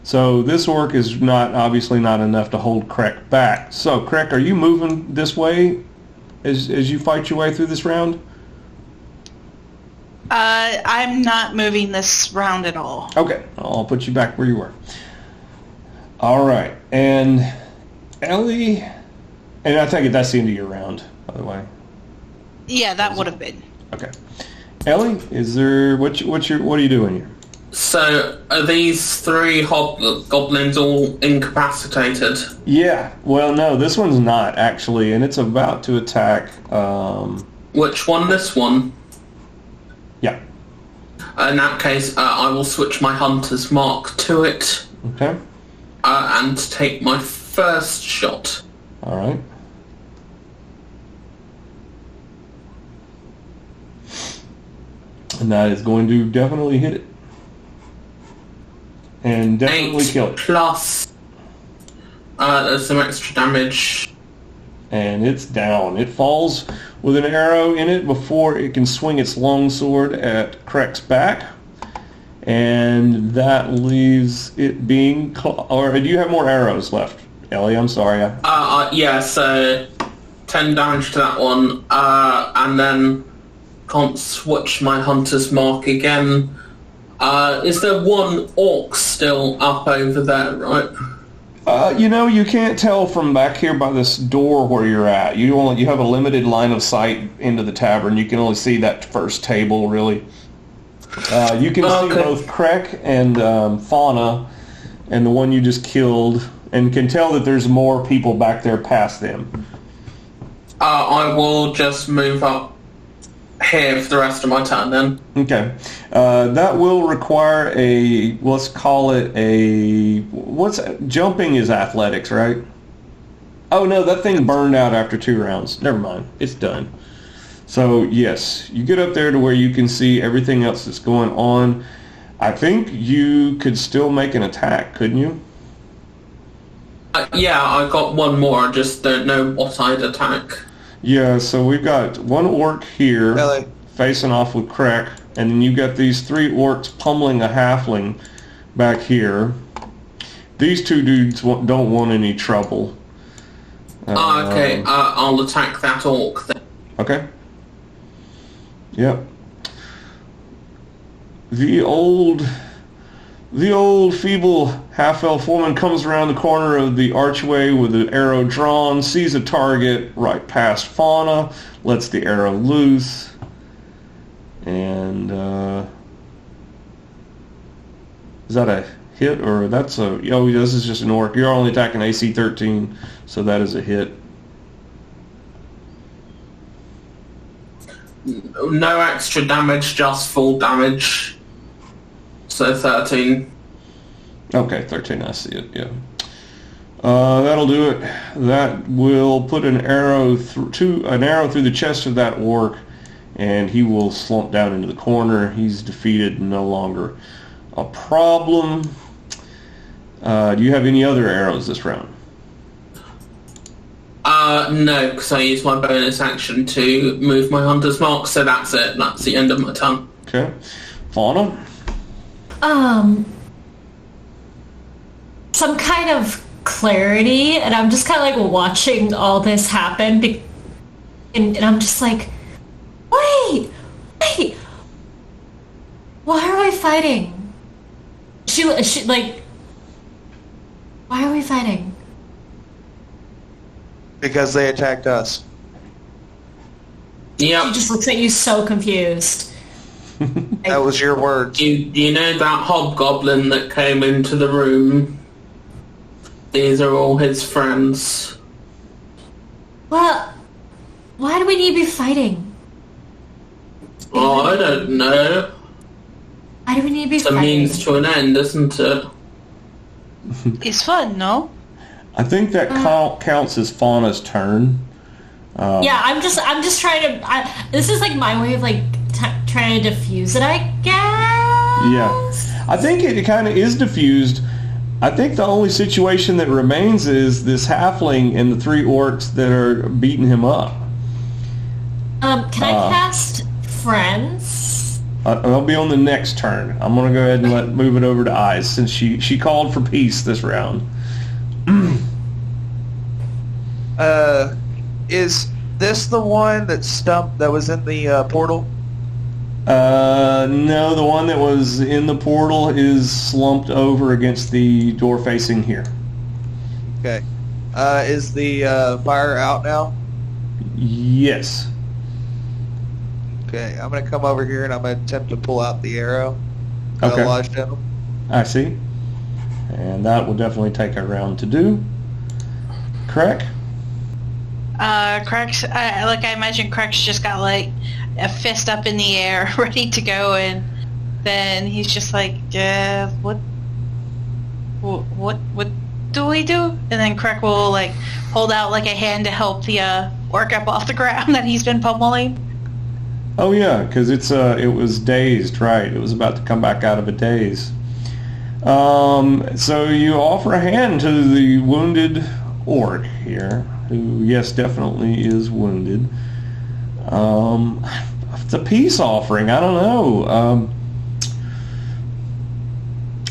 So this orc is obviously not enough to hold Krek back. So Krek, are you moving this way as you fight your way through this round? I'm not moving this round at all. Okay, I'll put you back where you were. All right, and Ellie, and I take it that's the end of your round, by the way. Yeah, that would have been. Okay, Ellie, is there what are you doing here? So, are these 3 hobgoblins all incapacitated? Yeah, well, no, this one's not actually, and it's about to attack. Which one? This one? Yeah. In that case, I will switch my hunter's mark to it Okay. and take my first shot. All right. And that is going to definitely hit it. And definitely 8 kill it. plus there's some extra damage. And it's down. It falls with an arrow in it before it can swing its longsword at Krek's back. And that leaves it being... Or do you have more arrows left, Ellie? I'm sorry. Yeah, so 10 damage to that one. And then can't switch my hunter's mark again. Is there one orc still up over there, right? You can't tell from back here by this door where you're at. You have a limited line of sight into the tavern. You can only see that first table, really. You can see both Krek and Fauna, and the one you just killed and can tell that there's more people back there past them. I will just move up here for the rest of my turn then. Okay. That will require a, let's call it a, jumping is athletics, right? Oh no, that thing burned out after 2 rounds. Never mind. It's done. So yes, you get up there to where you can see everything else that's going on. I think you could still make an attack, couldn't you? Yeah, I got one more. I just don't know what I'd attack. Yeah, so we've got one orc here Hello. facing off with Krek, and then you've got these 3 orcs pummeling a halfling back here. These 2 dudes don't want any trouble. Okay, I'll attack that orc then. Okay. Yep. The old feeble half-elf woman comes around the corner of the archway with an arrow drawn, sees a target right past Fauna, lets the arrow loose, and is that a hit or that's a? Oh, this is just an orc. You're only attacking AC 13, so that is a hit. No extra damage, just full damage. So 13. Okay, 13. I see it. Yeah. That'll do it. That will put an arrow through the chest of that orc, and he will slump down into the corner. He's defeated, no longer a problem. Do you have any other arrows this round? No, because I used my bonus action to move my hunter's mark, so that's it. That's the end of my turn. Okay. Fauna? Some kind of clarity, and I'm just kind of like watching all this happen, and I'm just like, wait, why are we fighting? She like, why are we fighting? Because they attacked us. Yep. She just looks at you so confused. That was your words. You know that hobgoblin that came into the room? These are all his friends. Well, why do we need to be fighting? Oh, I don't know. Why do we need to be It's a fighting? means to an end, isn't it? It's fun, no? I think that counts as Fauna's turn. Yeah, I'm just trying to. This is like my way of like trying to diffuse it, I guess. Yeah, I think it kind of is diffused. I think the only situation that remains is this halfling and the 3 orcs that are beating him up. Can I cast Friends? I'll be on the next turn. I'm gonna go ahead and move it over to Eyes since she called for peace this round. Is this the one that was in the portal? No, the one that was in the portal is slumped over against the door facing here. Okay. Is the fire out now? Yes. Okay, I'm going to come over here and I'm going to attempt to pull out the arrow. Okay. Lodged in him. I see. And that will definitely take a round to do. Crack? Crack's, like I imagine Crack's just got like a fist up in the air, ready to go, and then he's just like, what do we do? And then Crack will like hold out like a hand to help the orc up off the ground that he's been pummeling. Oh yeah, because it was dazed, right? It was about to come back out of a daze. So you offer a hand to the wounded orc here, who yes, definitely is wounded. It's a peace offering. I don't know.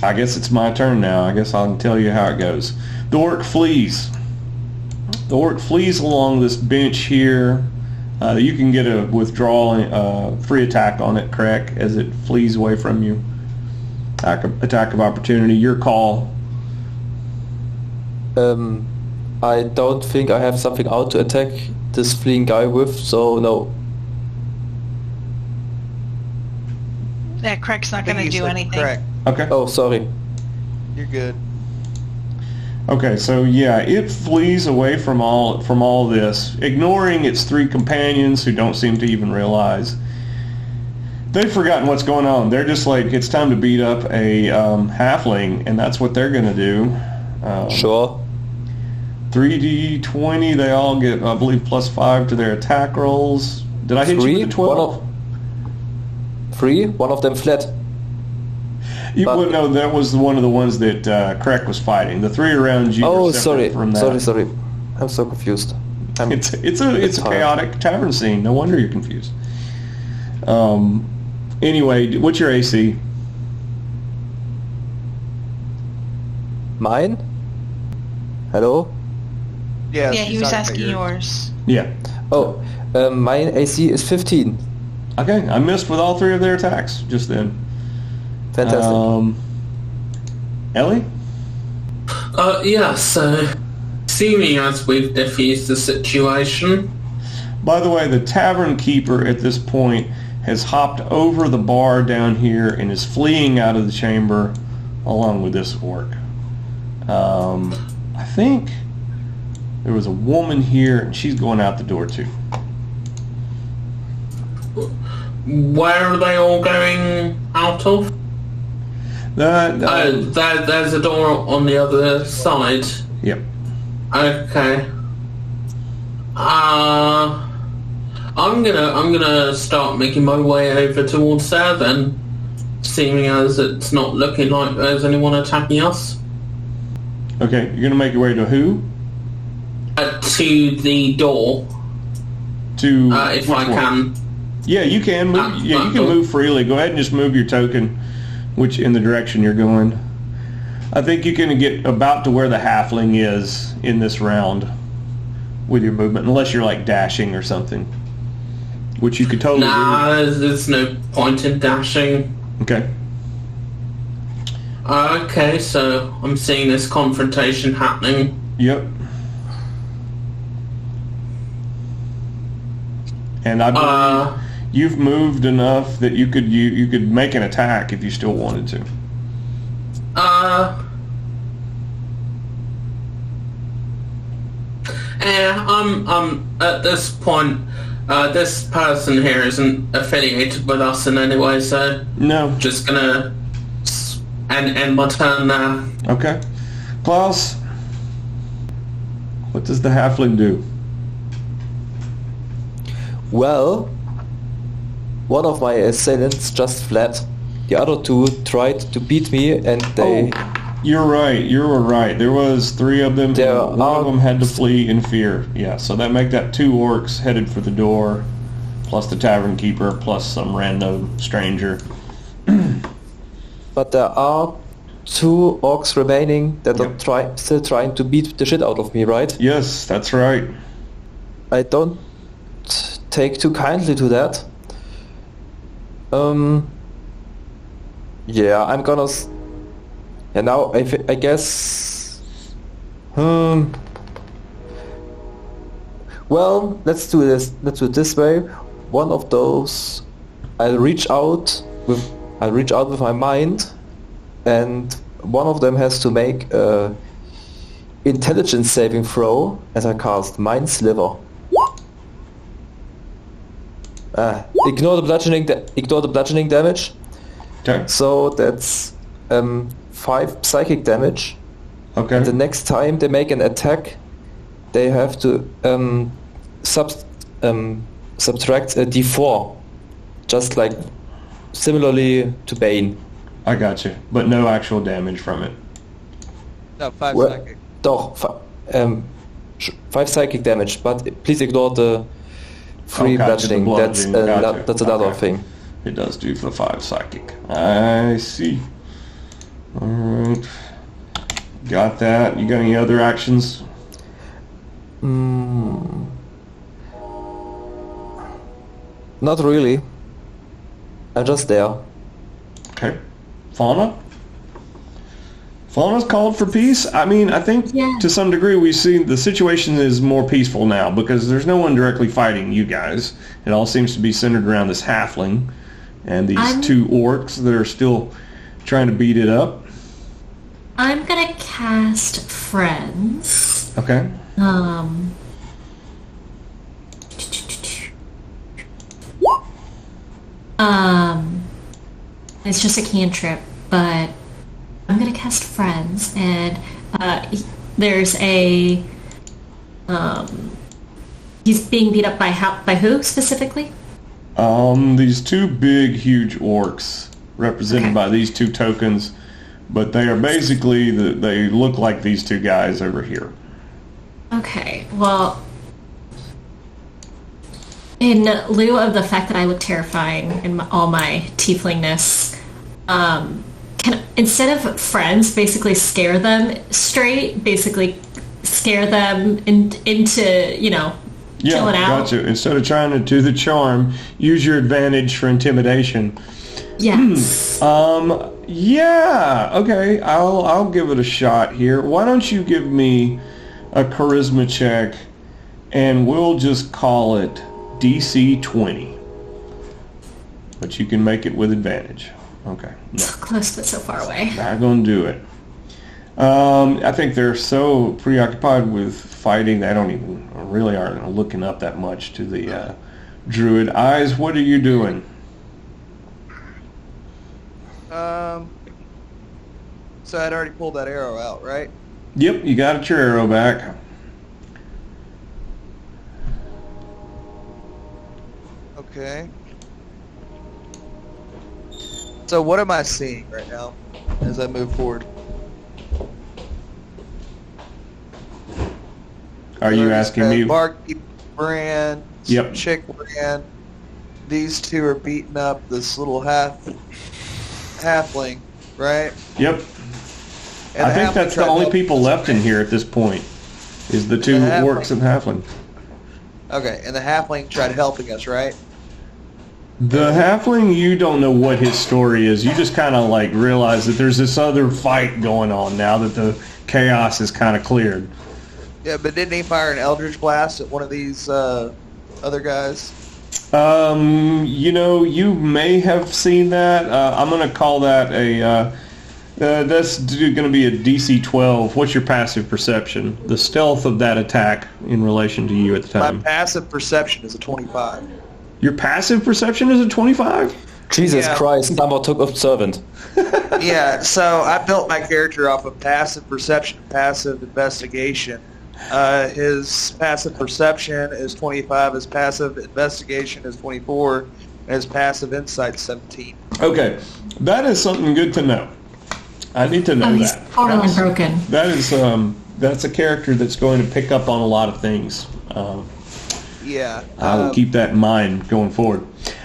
I guess it's my turn now. I guess I can tell you how it goes. The orc flees. The orc flees along this bench here. You can get a withdrawal, free attack on it, Crack, as it flees away from you. Attack of opportunity. Your call. I don't think I have something out to attack this fleeing guy with, so no. Yeah, Crack's not going to do anything. Correct. Okay. Oh, sorry. You're good. Okay, so yeah, it flees away from all this, ignoring its three companions who don't seem to even realize. They've forgotten what's going on. They're just like, it's time to beat up a halfling, and that's what they're going to do. Sure. 3d20, they all get, I believe, +5 to their attack rolls. Did I hit you with a 12? 3, one of them fled. Well, no, that was one of the ones that Krek was fighting. The three around you Oh, are separate from that. sorry. I'm so confused. It's a chaotic tavern scene. No wonder you're confused. Anyway, what's your AC? Mine? Hello? Yeah, Yeah, he was talking about asking yours. Yeah. Oh, mine AC is 15. Okay, I missed with all three of their attacks just then. Fantastic. Ellie? Yeah, so seeming as we've diffused the situation, By the way, the tavern keeper at this point has hopped over the bar down here and is fleeing out of the chamber along with this orc. I think there was a woman here and she's going out the door too. where are they all going out of? There's a door on the other side. Yep. Okay. I'm gonna start making my way over towards there then, seeming as it's not looking like there's anyone attacking us. Okay, you're gonna make your way to who? To the door, To if which I one? can. Yeah, you can move. Yeah, you can move freely. Go ahead and just move your token, which in the direction you're going. I think you can get about to where the halfling is in this round with your movement, unless you're like dashing or something, which you could totally Nah, there's no point in dashing. do. Okay. Okay, so I'm seeing this confrontation happening. Yep. And I believe you've moved enough that you could make an attack if you still wanted to. I'm at this point. This person here isn't affiliated with us in any way, so No. just gonna end my turn there. Okay. Klaus, what does the halfling do? Well, one of my assailants just fled. The other two tried to beat me and they... You're right. You were right. There was 3 of them. There One of are- them had to flee in fear. Yeah, so that make that 2 orcs headed for the door, plus the tavern keeper, plus some random stranger. But there are 2 orcs remaining that Yep. are still trying to beat the shit out of me, right? Yes, that's right. I don't take too kindly to that. Yeah, I'm gonna... And now I guess... Well, let's do this. Let's do it this way. One of those, I'll reach out with my mind, and one of them has to make a intelligence saving throw as I cast Mind Sliver. Ignore the bludgeoning damage. Okay. So that's 5 psychic damage. Okay. And the next time they make an attack, they have to subtract a d4, just like similarly to Bane. I got you. But no actual damage from it. No, 5 Well, psychic. doch, 5 psychic damage, but please ignore the 3 gotcha, the bludgeoning. That's bludgeoning, gotcha. that's another Okay. thing. It does do for 5 psychic. I see. Alright. Got that. You got any other actions? Not really. I'm just there. Okay. Fauna? Fauna's called for peace. I mean, I think Yeah. to some degree we see the situation is more peaceful now because there's no one directly fighting you guys. It all seems to be centered around this halfling and these I'm- 2 orcs that are still trying to beat it up. I'm gonna cast Friends. Okay. It's just a cantrip, but I'm gonna cast Friends, and there's a he's being beat up by who specifically? These two big, huge orcs represented by these two tokens, but they are basically they look like these two guys over here. Okay, well, in lieu of the fact that I look terrifying in all my tieflingness, can instead of Friends basically scare them straight, basically scare them into chilling out? Gotcha. Instead of trying to do the charm, use your advantage for intimidation. Yes. Yeah. Okay. I'll give it a shot here. Why don't you give me a charisma check, and we'll just call it DC 20. But you can make it with advantage. Okay. No. So close, but so far away. Not gonna do it. I think they're so preoccupied with fighting they don't even really aren't looking up that much to the druid. Eyes, what are you doing? So I'd already pulled that arrow out, right? Yep, you got your arrow back. Okay. So what am I seeing right now as I move forward? Are you asking me? Barkeep brand, Yep. chick brand. These two are beating up this little halfling, right? Yep. And I think halfling that's the tried to only help people us, left in right? here at this point, is the two The halfling. orcs and halfling. Okay, and the halfling tried helping us, right? The halfling, you don't know what his story is. You just kind of like realize that there's this other fight going on now that the chaos is kind of cleared. Yeah, but didn't he fire an Eldritch Blast at one of these other guys? You may have seen that. I'm going to call that that's going to be a DC 12. What's your passive perception? The stealth of that attack in relation to you at the My time. passive perception is a 25. Your passive perception is a 25? Jesus Yeah. Christ, Dumbo took observant. Yeah, so I built my character off of passive perception, passive investigation. His passive perception is 25, his passive investigation is 24, and his passive insight is 17. Okay, that is something good to know. I need to know Oh, he's that. totally broken. That is that's a character that's going to pick up on a lot of things. Yeah. I will keep that in mind going forward.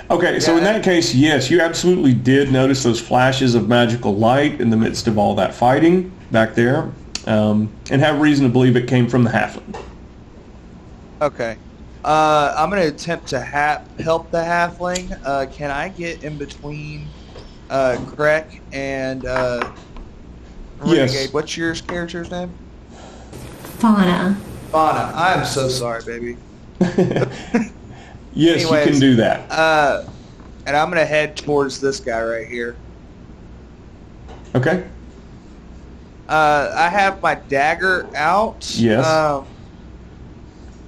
Okay, so in that case, yes, you absolutely did notice those flashes of magical light in the midst of all that fighting back there, and have reason to believe it came from the halfling. Okay. I'm going to attempt to help the halfling. Can I get in between Krek and Yes. Renegade? What's your character's name? Fauna. Fauna. I'm so sorry, baby. Yes, you Anyways, can do that. And I'm going to head towards this guy right here. Okay. I have my dagger out. Yes.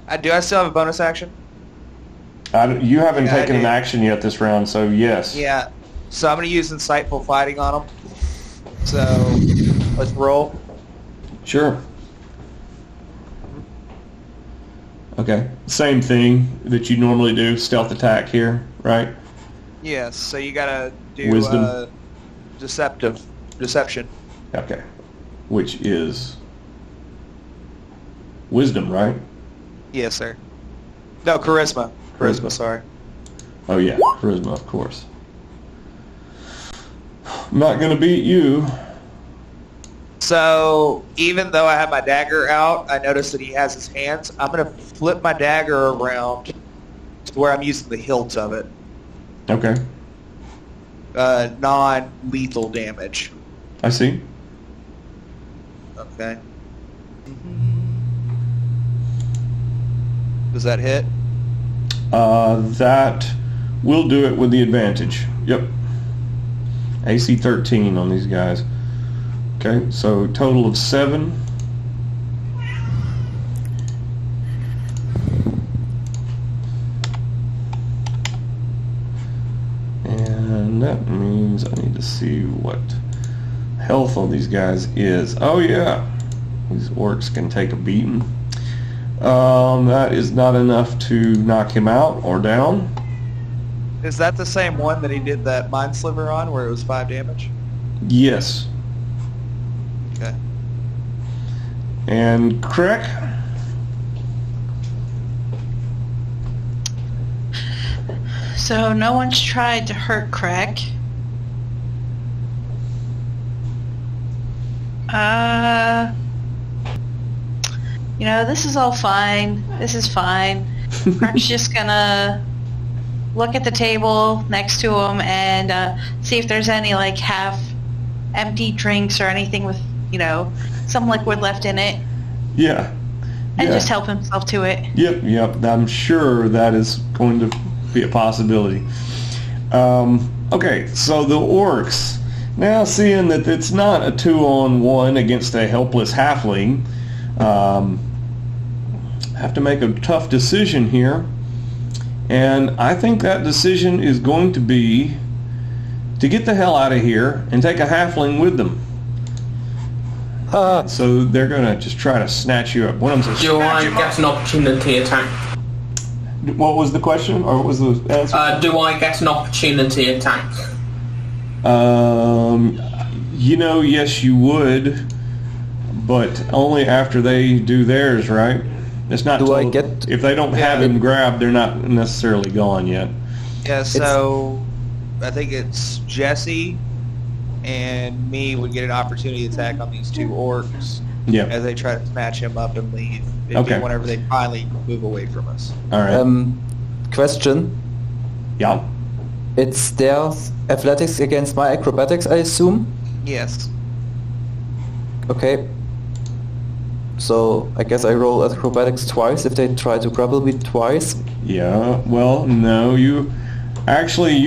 I still have a bonus action? You haven't Yeah, I taken an do. action yet this round, so yes. Yeah. So I'm going to use Insightful Fighting on him. So let's roll. Sure. Okay. Same thing that you normally do, stealth attack here, right? Yes. So you got to do Wisdom. deception. Okay. Which is wisdom, right? Yes, sir. No, charisma. Charisma. Charisma, sorry. Oh yeah, charisma, of course. I'm not gonna beat you. So even though I have my dagger out, I notice that he has his hands. I'm going to flip my dagger around to where I'm using the hilt of it. Okay. Non-lethal damage. I see. Okay. Does that hit? That will do it with the advantage. Yep. AC 13 on these guys. Okay, so total of 7. And that means I need to see what health on these guys is. Oh yeah, these orcs can take a beating. That is not enough to knock him out or down. Is that the same one that he did that Mind Sliver on, where it was 5 damage? Yes. Okay. And Krek? So no one's tried to hurt Crack. You know, this is all fine. This is fine. Crack's just gonna look at the table next to him and see if there's any like half empty drinks or anything with, you know, some liquid left in it. Yeah. And just help himself to it. Yep. I'm sure that is going to be a possibility. Okay, so the orcs, now seeing that it's not a 2-on-1 against a helpless halfling, have to make a tough decision here. And I think that decision is going to be to get the hell out of here and take a halfling with them. So they're going to just try to snatch you up. One of them says, Do I get an opportunity attack? What was the question? Or what was the answer? Do I get an opportunity attack? You know, yes you would, but only after they do theirs, right? It's not Do I total- get- if they don't have him grabbed, they're not necessarily gone yet. Yeah, so I think it's Jesse and me would get an opportunity attack on these 2 orcs Yeah. as they try to snatch him up and leave. It'd Okay. be whenever they finally move away from us. All right. Question. Yeah. It's their athletics against my acrobatics, I assume? Yes. Okay. So I guess I roll acrobatics twice if they try to grapple me twice. Yeah. Well, no, you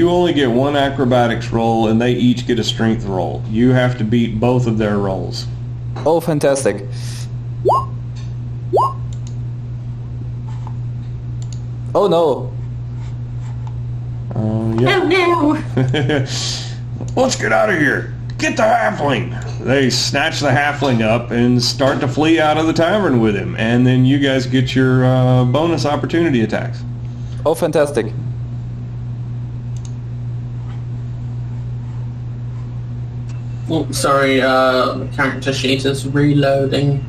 only get 1 acrobatics roll, and they each get a strength roll. You have to beat both of their rolls. Oh, fantastic. Oh no. Yeah. Oh no! Let's get out of here. Get the halfling. They snatch the halfling up and start to flee out of the tavern with him. And then you guys get your bonus opportunity attacks. Oh, fantastic. Oh, sorry, the character sheet is reloading.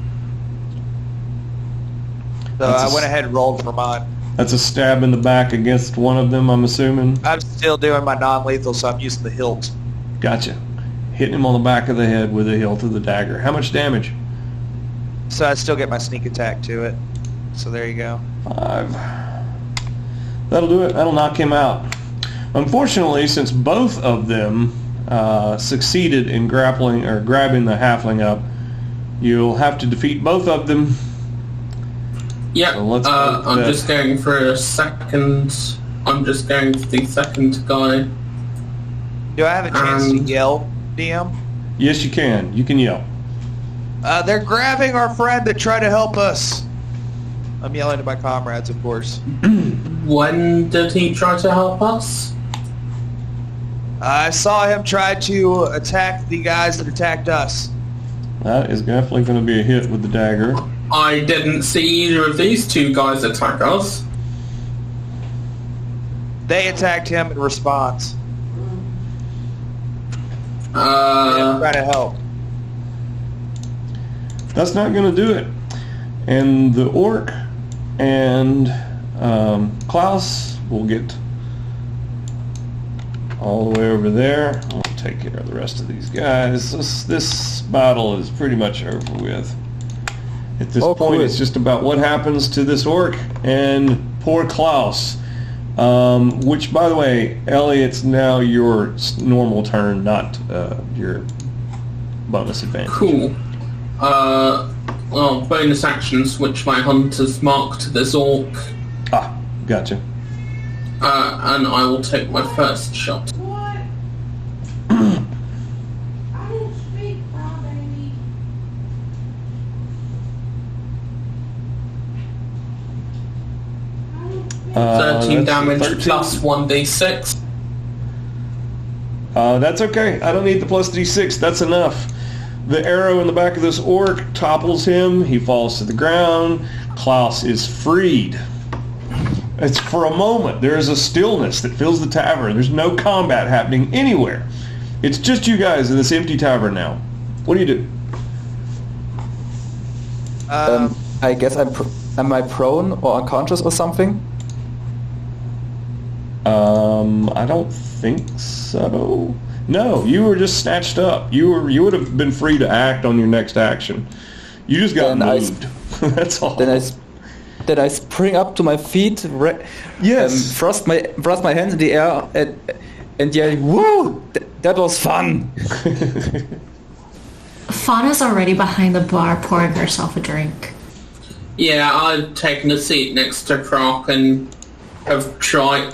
So That's I a went ahead and rolled for mine. That's a stab in the back against one of them, I'm assuming. I'm still doing my non-lethal, so I'm using the hilt. Gotcha. Hitting him on the back of the head with the hilt of the dagger. How much damage? So I still get my sneak attack to it. So there you go. 5. That'll do it. That'll knock him out. Unfortunately, since both of them succeeded in grappling or grabbing the halfling up, you'll have to defeat both of them. Yep, So let's I'm go just going for a second. I'm just going for the second guy. Do I have a chance to yell, DM? Yes, you can. You can yell. They're grabbing our friend that tried to help us. I'm yelling to my comrades, of course. When did he try to help us? I saw him try to attack the guys that attacked us. That is definitely going to be a hit with the dagger. I didn't see either of these 2 guys attack us. They attacked him in response. Uh, Try to help. That's not going to do it. And the orc and Klaus will get all the way over there. I'll take care of the rest of these guys. This battle is pretty much over with. At this point, cool. it's just about what happens to this orc and poor Klaus. Which, by the way, Ellie, it's now your normal turn, not your bonus advantage. cool. Well, bonus action, switch my hunter's mark to this orc. Ah, gotcha. And I will take my first shot. 13 that's damage 13. plus 1d6. That's okay. I don't need the plus d6. That's enough. The arrow in the back of this orc topples him. He falls to the ground. Klaus is freed. It's for a moment. There is a stillness that fills the tavern. There's no combat happening anywhere. It's just you guys in this empty tavern now. What do you do? I guess am I prone or unconscious or something? I don't think so. No, you were just snatched up. You would have been free to act on your next action. You just got moved. That's all. Then I spring up to my feet. Yes. Thrust my hands in the air and yell, "Woo! That was fun!" Fauna's already behind the bar pouring herself a drink. Yeah, I've taken a seat next to Croc and have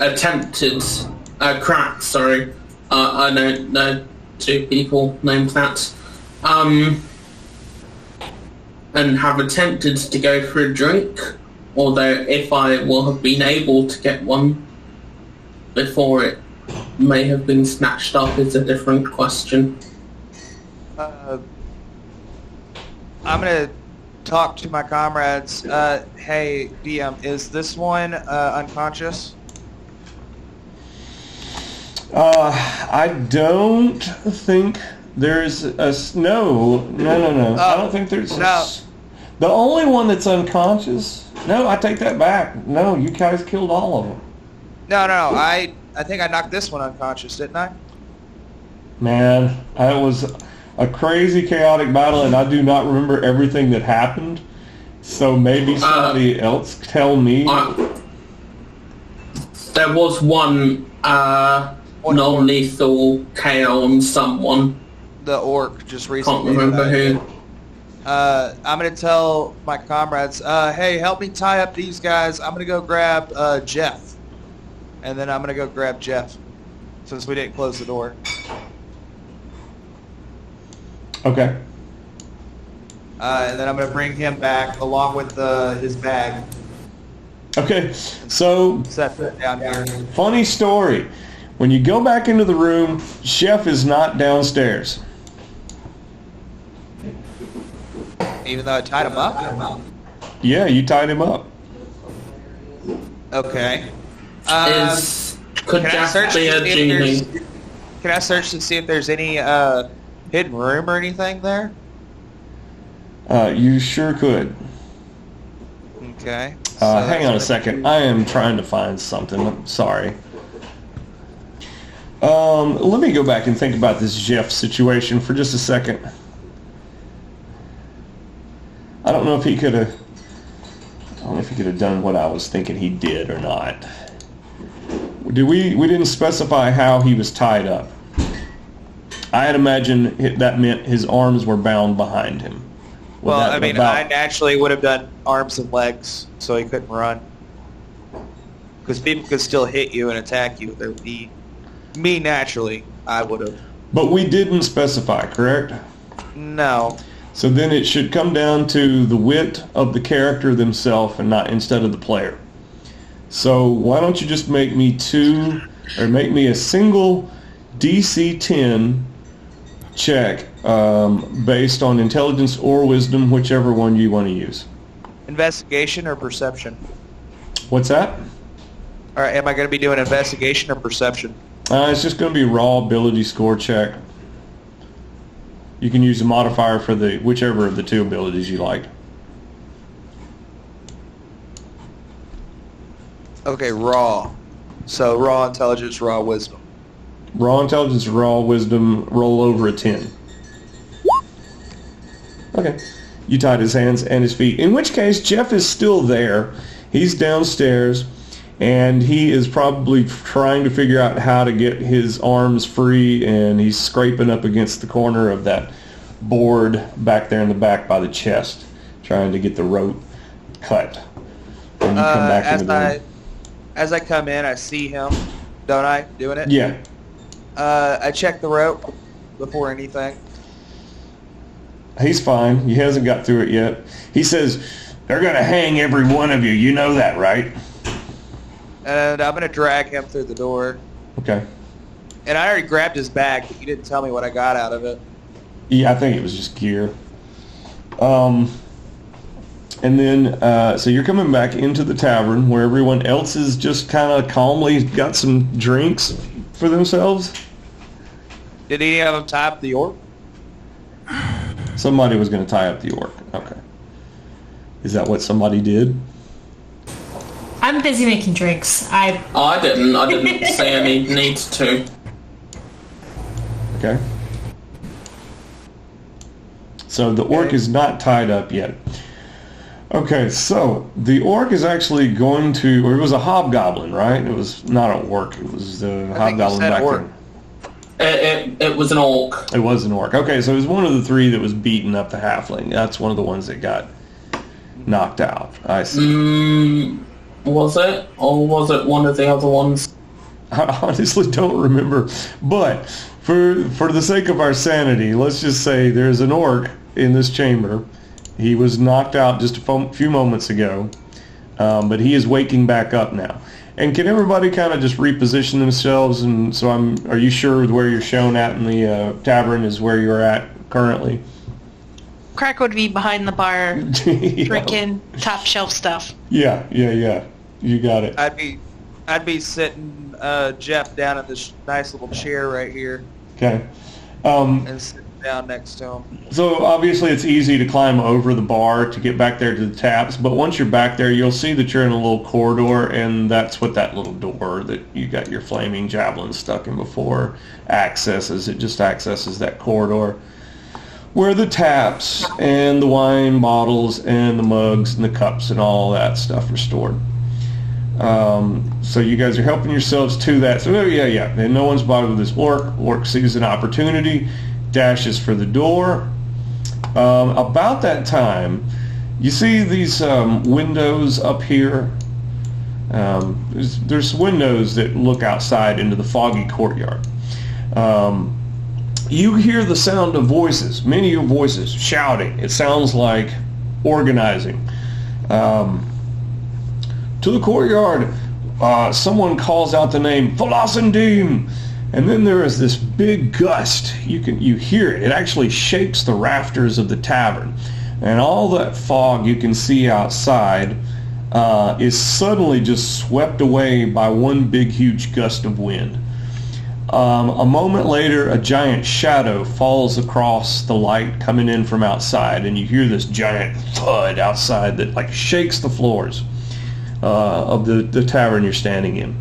attempted Crack, sorry. I don't know two people named that. And have attempted to go for a drink, although if I will have been able to get one before it may have been snatched up is a different question. I'm going to talk to my comrades. Hey, DM, is this one unconscious? I don't think there's a... No. I don't think there's the only one that's unconscious... No, I take that back. No, you guys killed all of them. No. I think I knocked this one unconscious, didn't I? Man, it was a crazy, chaotic battle, and I do not remember everything that happened. So maybe somebody else tell me. There was one non-lethal KO on someone. The orc just recently. Can't remember who. I'm going to tell my comrades, hey, help me tie up these guys. I'm going to go grab Jeff. And then I'm going to go grab Jeff, since we didn't close the door. Okay. And then I'm going to bring him back along with his bag. Okay, so Set that down here. funny story. When you go back into the room, Chef is not downstairs. Even though I tied him up? Yeah, you tied him up. Okay. Could Can I Jeff search be to a see if genie? there's- Can I search to see if there's any hidden room or anything there? You sure could. Okay. Hang on a second. I am trying to find something. I'm sorry. Let me go back and think about this Jeff situation for just a second. I don't know if he could have... I don't know if he could have done what I was thinking he did or not. We didn't specify how he was tied up. I'd imagine that meant his arms were bound behind him. Well, I mean, I naturally would have done arms and legs so he couldn't run. Because people could still hit you and attack you. There would be... Me, naturally, I would have. But we didn't specify, correct? No. So then it should come down to the wit of the character themselves and not instead of the player. So why don't you just make me a single DC 10 check based on intelligence or wisdom, whichever one you want to use. Investigation or perception? What's that? All right, am I going to be doing investigation or perception? It's just going to be raw ability score check. You can use a modifier for whichever of the two abilities you like. Okay, raw. So raw intelligence, raw wisdom. Raw intelligence, raw wisdom, roll over a 10. Okay. You tied his hands and his feet. In which case, Jeff is still there. He's downstairs, and he is probably trying to figure out how to get his arms free, and he's scraping up against the corner of that board back there in the back by the chest, trying to get the rope cut. And you come back into the room. As I come in, I see him, don't I, doing it? Yeah. I check the rope before anything. He's fine. He hasn't got through it yet. He says, they're going to hang every one of you. You know that, right? And I'm going to drag him through the door. Okay. And I already grabbed his bag, but you didn't tell me what I got out of it. Yeah, I think it was just gear. And then, so you're coming back into the tavern where everyone else is just kind of calmly got some drinks for themselves. Did any of them tie up the orc? Somebody was going to tie up the orc. Okay. Is that what somebody did? I'm busy making drinks. I didn't see any need to. Okay. So the orc is not tied up yet. Okay, so the orc is actually going to, or it was a hobgoblin, right? It was not an orc. It was the hobgoblin back then. It was an orc. It was an orc. Okay, so it was one of the three that was beating up the halfling. That's one of the ones that got knocked out. I see. Was it? Or was it one of the other ones? I honestly don't remember. But for the sake of our sanity, let's just say there's an orc in this chamber. He was knocked out just a few moments ago, but he is waking back up now. And can everybody kind of just reposition themselves? And so are you sure where you're shown at in the tavern is where you're at currently? Crack would be behind the bar, Yeah. drinking top shelf stuff. Yeah. You got it. I'd be sitting Jeff down in this nice little chair right here Okay. and sitting down next to him. So obviously it's easy to climb over the bar to get back there to the taps, but once you're back there, you'll see that you're in a little corridor, and that's what that little door that you got your flaming javelin stuck in before accesses. It just accesses that corridor where the taps and the wine bottles and the mugs and the cups and all that stuff are stored. So you guys are helping yourselves to that. So yeah. And no one's bothered with this orc. Orc sees an opportunity, dashes for the door. About that time, you see these windows up here. There's windows that look outside into the foggy courtyard. You hear the sound of voices, many of voices shouting. It sounds like organizing. To the courtyard, someone calls out the name Philosophy, and then there is this big gust. You hear it. It actually shakes the rafters of the tavern, and all that fog you can see outside is suddenly just swept away by one big, huge gust of wind. A moment later, a giant shadow falls across the light coming in from outside, and you hear this giant thud outside that like shakes the floors of the tavern you're standing in.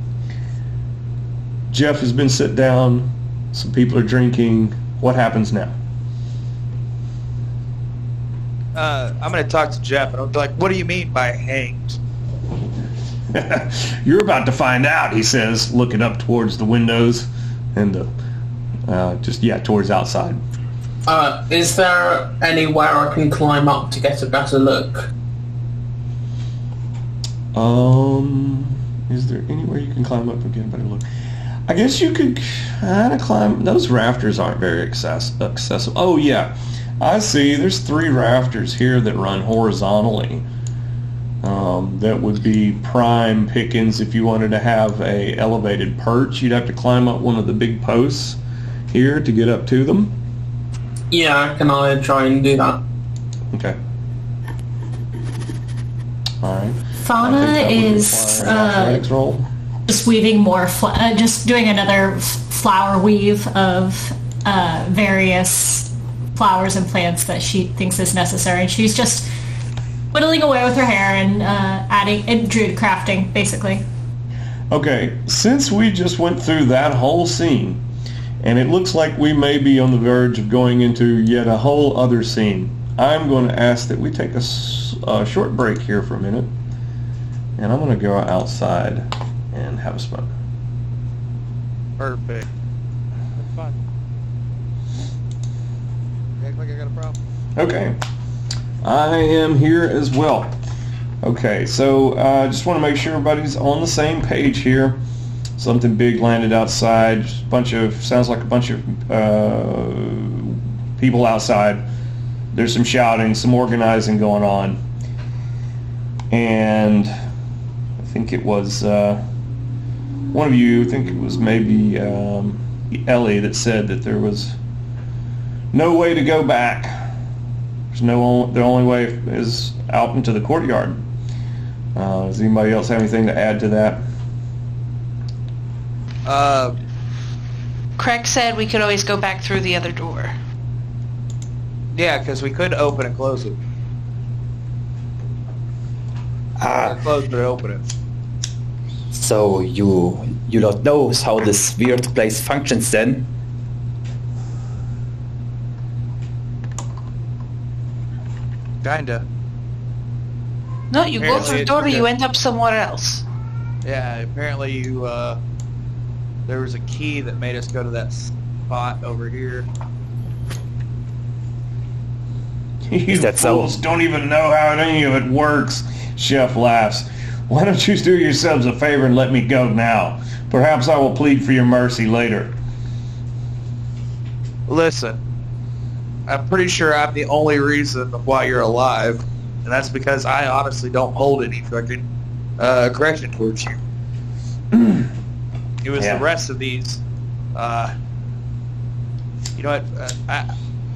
Jeff has been sit down. Some people are drinking. What happens now? I'm going to talk to Jeff, and I'll be like, what do you mean by hanged? You're about to find out, he says, looking up towards the windows and towards outside. Is there anywhere I can climb up to get a better look? Is there anywhere you can climb up and get a better look? I guess you could kind of climb. Those rafters aren't very accessible. Oh yeah, I see. There's 3 rafters here that run horizontally. That would be prime pickings if you wanted to have a elevated perch. You'd have to climb up one of the big posts here to get up to them. Yeah, can I try and do that? Okay. All right. Fauna is athletics roll. just weaving more, just doing another flower weave of various flowers and plants that she thinks is necessary. And she's just whittling away with her hair and adding druid crafting, basically. Okay, since we just went through that whole scene, and it looks like we may be on the verge of going into yet a whole other scene, I'm going to ask that we take a short break here for a minute, and I'm going to go outside and have a smoke. Perfect. That's fine. You act like I got a problem. Okay, I am here as well. Okay, so I just want to make sure everybody's on the same page here. Something big landed outside. Sounds like a bunch of people outside. There's some shouting, some organizing going on. And I think it was one of you, I think it was maybe Ellie, that said that there was no way to go back. The only way is out into the courtyard. Does anybody else have anything to add to that? Craig said we could always go back through the other door. Yeah, because we could open and close it. Or close but open it. So you don't know how this weird place functions then? Kinda. No, you go Apparently through the it's door, okay. you end up somewhere else. Yeah, apparently you, there was a key that made us go to that spot over here. You Is that so? fools don't even know how any of it works. Chef laughs. Why don't you do yourselves a favor and let me go now? Perhaps I will plead for your mercy later. Listen, I'm pretty sure I'm the only reason why you're alive, and that's because I honestly don't hold any fucking aggression towards you. It was Yeah. the rest of these, you know what,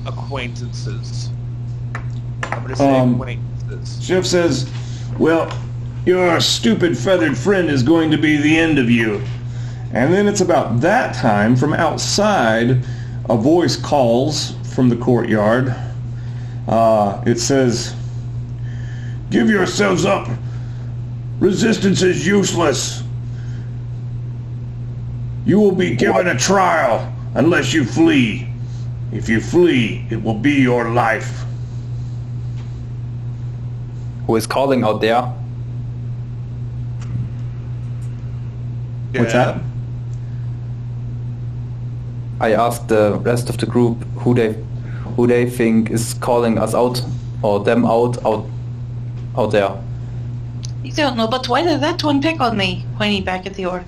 acquaintances. I'm going to say acquaintances. Chef says, well, your stupid feathered friend is going to be the end of you. And then it's about that time, from outside, a voice calls from the courtyard. It says, give yourselves up. Resistance is useless. You will be given a trial unless you flee. If you flee, it will be your life. Who is calling out there? What's that? I asked the rest of the group who they think is calling us out or them out there. You don't know, but why did that one pick on me? Pointing back at the orc.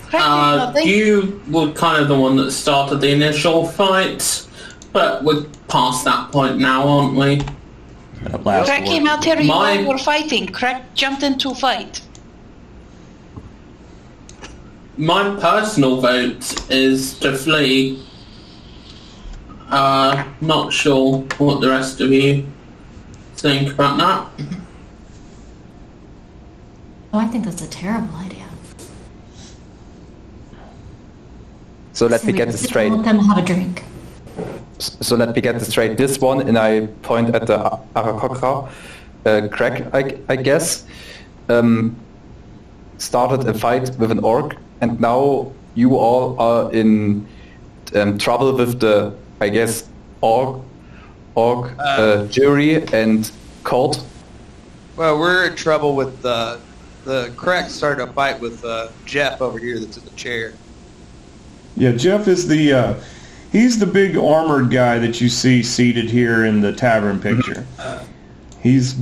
Craig did nothing. You were kind of the one that started the initial fight, but we're past that point now, aren't we? That last Craig one. came out here, you My- all were fighting. Craig jumped into a fight. My personal vote is to flee. Not sure what the rest of you think about that. Oh, I think that's a terrible idea. So let me get this straight. Let them have a drink. So let me get this straight. This one, and I point at the Arakokra, Craig, I guess, started a fight with an orc, and now you all are in trouble with the, I guess, orc jury and court. Well, we're in trouble with the Craig started a fight with Jeff over here that's in the chair. Yeah, Jeff is he's the big armored guy that you see seated here in the tavern picture. He's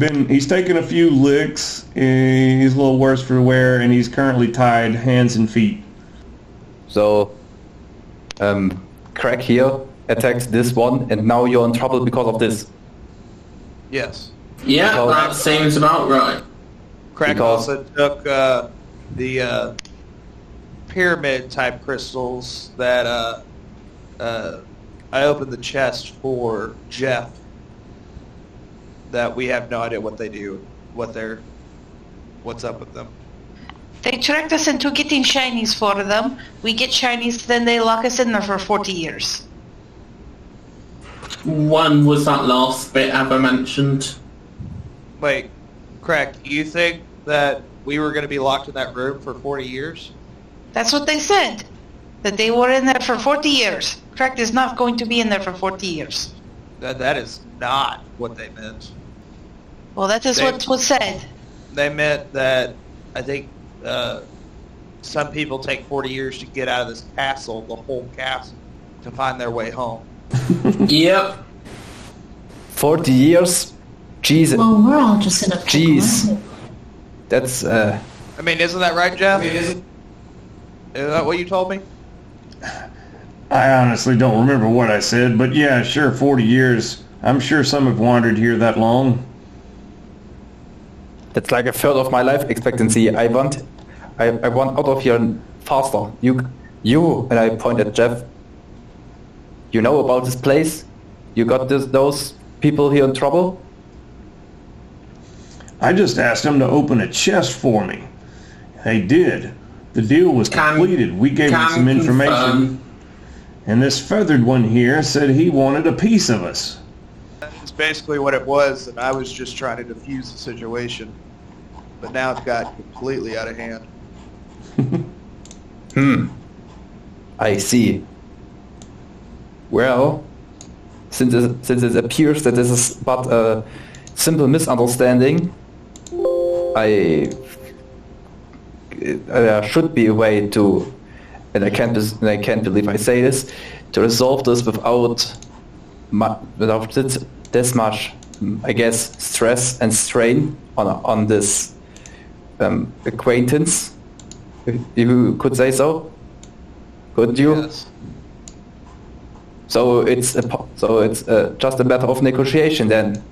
taken a few licks, he's a little worse for wear, and he's currently tied hands and feet. So, Craig here attacked this one, and now you're in trouble because of this. Yes. Yeah, Because- that seems about right. Craig Because- also took the pyramid type crystals that I opened the chest for Jeff. That we have no idea what they do, what's up with them. They tricked us into getting shinies for them. We get shinies, then they lock us in there for 40 years. When was that last bit ever mentioned? Wait, Craig, you think that we were going to be locked in that room for 40 years? That's what they said. That they were in there for 40 years. Craig is not going to be in there for 40 years. That is not what they meant. Well, that is what was said. They meant that I think some people take 40 years to get out of this castle, the whole castle, to find their way home. Yep. 40 years? Jesus. Well, we're all just in a pickle, Jeez. aren't we? That's, I mean, isn't that right, Jeff? Is that what you told me? I honestly don't remember what I said, but yeah, sure, 40 years. I'm sure some have wandered here that long. that's like a third of my life expectancy. I want out of here faster. You, and I point at Jeff. You know about this place? You got those people here in trouble? I just asked them to open a chest for me. They did. The deal was completed. We gave them some information. And this feathered one here said he wanted a piece of us. That's basically what it was, and I was just trying to defuse the situation. But now it's got completely out of hand. I see. Well, since it appears that this is but a simple misunderstanding, there should be a way to, and I can't believe I say this, to resolve this without this much, I guess, stress and strain on this acquaintance, if you could say so. Could you? Yes. So it's just a matter of negotiation then.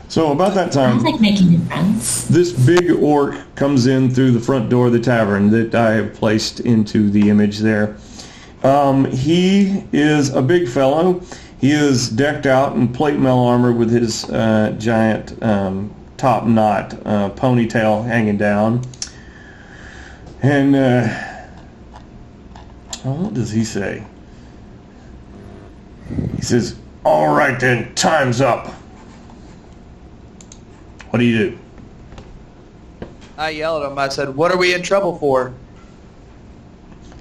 So about that I time, like making new friends. this big orc comes in through the front door of the tavern that I have placed into the image there. He is a big fellow. He is decked out in plate mail armor with his giant top knot ponytail hanging down. And what does he say? He says, "All right then, time's up." What do you do? I yelled at him. I said, "What are we in trouble for?"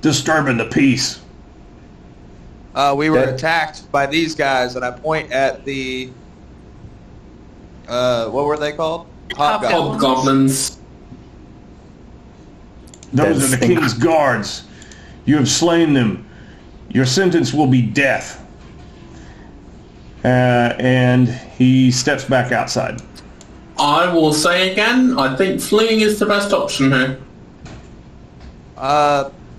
Disturbing the peace. We were attacked by these guys, and I point at the... what were they called? Hobgoblins. Those are the king's guards. You have slain them. Your sentence will be death. And he steps back outside. I will say again, I think fleeing is the best option here.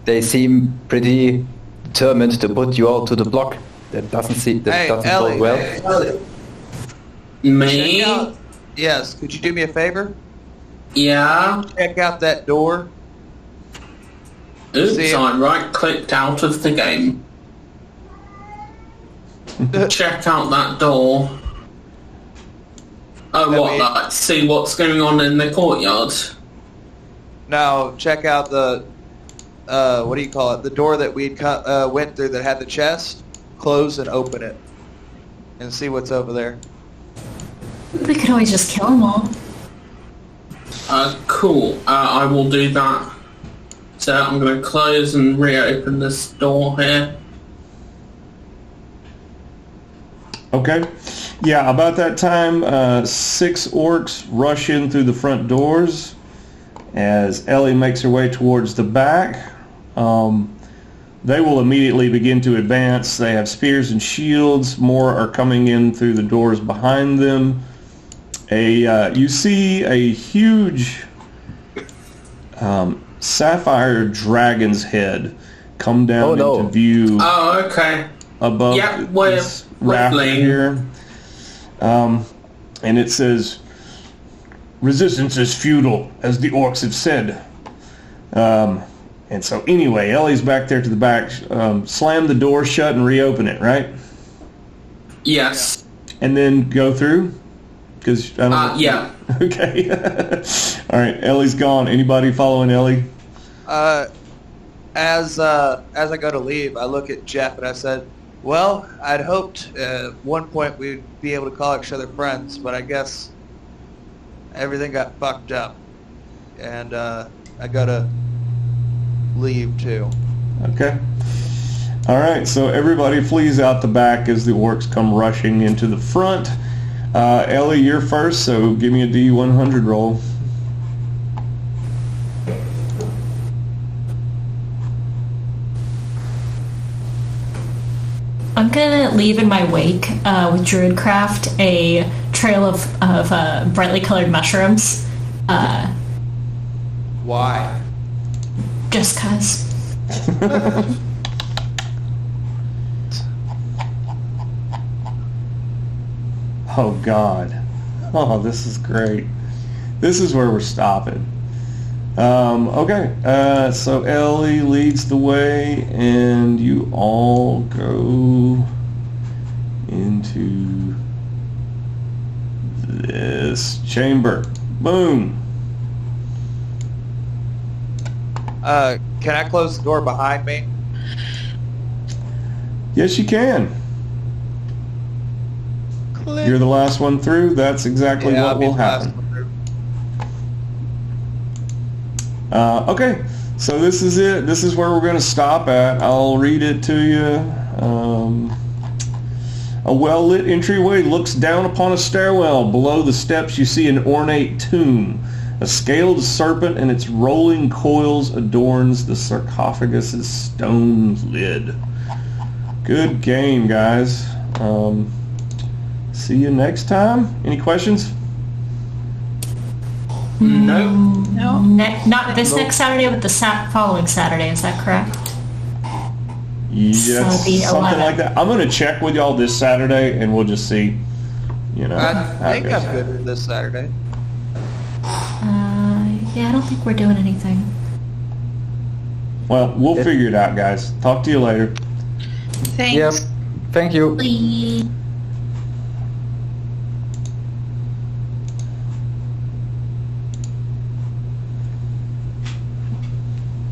They seem pretty determined to put you all to the block. That doesn't Ellie, go well. Ellie, Me? check out... Yes, could you do me a favor? Yeah. Check out that door. Oops, See- I right-clicked out of the game. Check out that door. Oh, That what, way- like, see what's going on in the courtyard? Now, check out the... what do you call it? The door that we went through that had the chest. Close and open it. And see what's over there. We could always just kill them all. Cool. I will do that. So I'm going to close and reopen this door here. Okay. Yeah, about that time, 6 orcs rush in through the front doors as Ellie makes her way towards the back. They will immediately begin to advance. They have spears and shields. More are coming in through the doors behind them. You see a huge sapphire dragon's head come down into view Oh, okay. above Yeah, this we're raft fleeing. here. And it says, "Resistance is futile, as the orcs have said." And so anyway, Ellie's back there to the back. Slam the door shut and reopen it, right? Yes. And then go through? Because I don't know. Yeah. Okay. All right, Ellie's gone. Anybody following Ellie? As I go to leave, I look at Jeff and I said, "Well, I'd hoped at one point we'd be able to call each other friends, but I guess everything got fucked up, and I gotta leave too." Okay. All right, so everybody flees out the back as the orcs come rushing into the front. Ellie, you're first, so give me a D100 roll. I'm gonna leave in my wake with Druidcraft a trail of brightly colored mushrooms. Why? Just cause. Oh God. Oh, this is great. This is where we're stopping. Okay, so Ellie leads the way, and you all go into this chamber. Boom. Can I close the door behind me? Yes, you can. Click. You're the last one through. That's exactly Yeah, what I'll be will the last happen. one through. Okay, so this is it. This is where we're going to stop at. I'll read it to you. A well-lit entryway looks down upon a stairwell. Below the steps you see an ornate tomb. A scaled serpent and its rolling coils adorns the sarcophagus's stone lid. Good game, guys. See you next time. Any questions? No. No. Not this next Saturday, but the following Saturday. Is that correct? Yes, So the something 11th. like that. I'm going to check with y'all this Saturday, and we'll just see, you know. I how it think goes. I'm good with this Saturday. Yeah, I don't think we're doing anything. Well, we'll figure it out, guys. Talk to you later. Thanks. Yep. Thank you. Bye.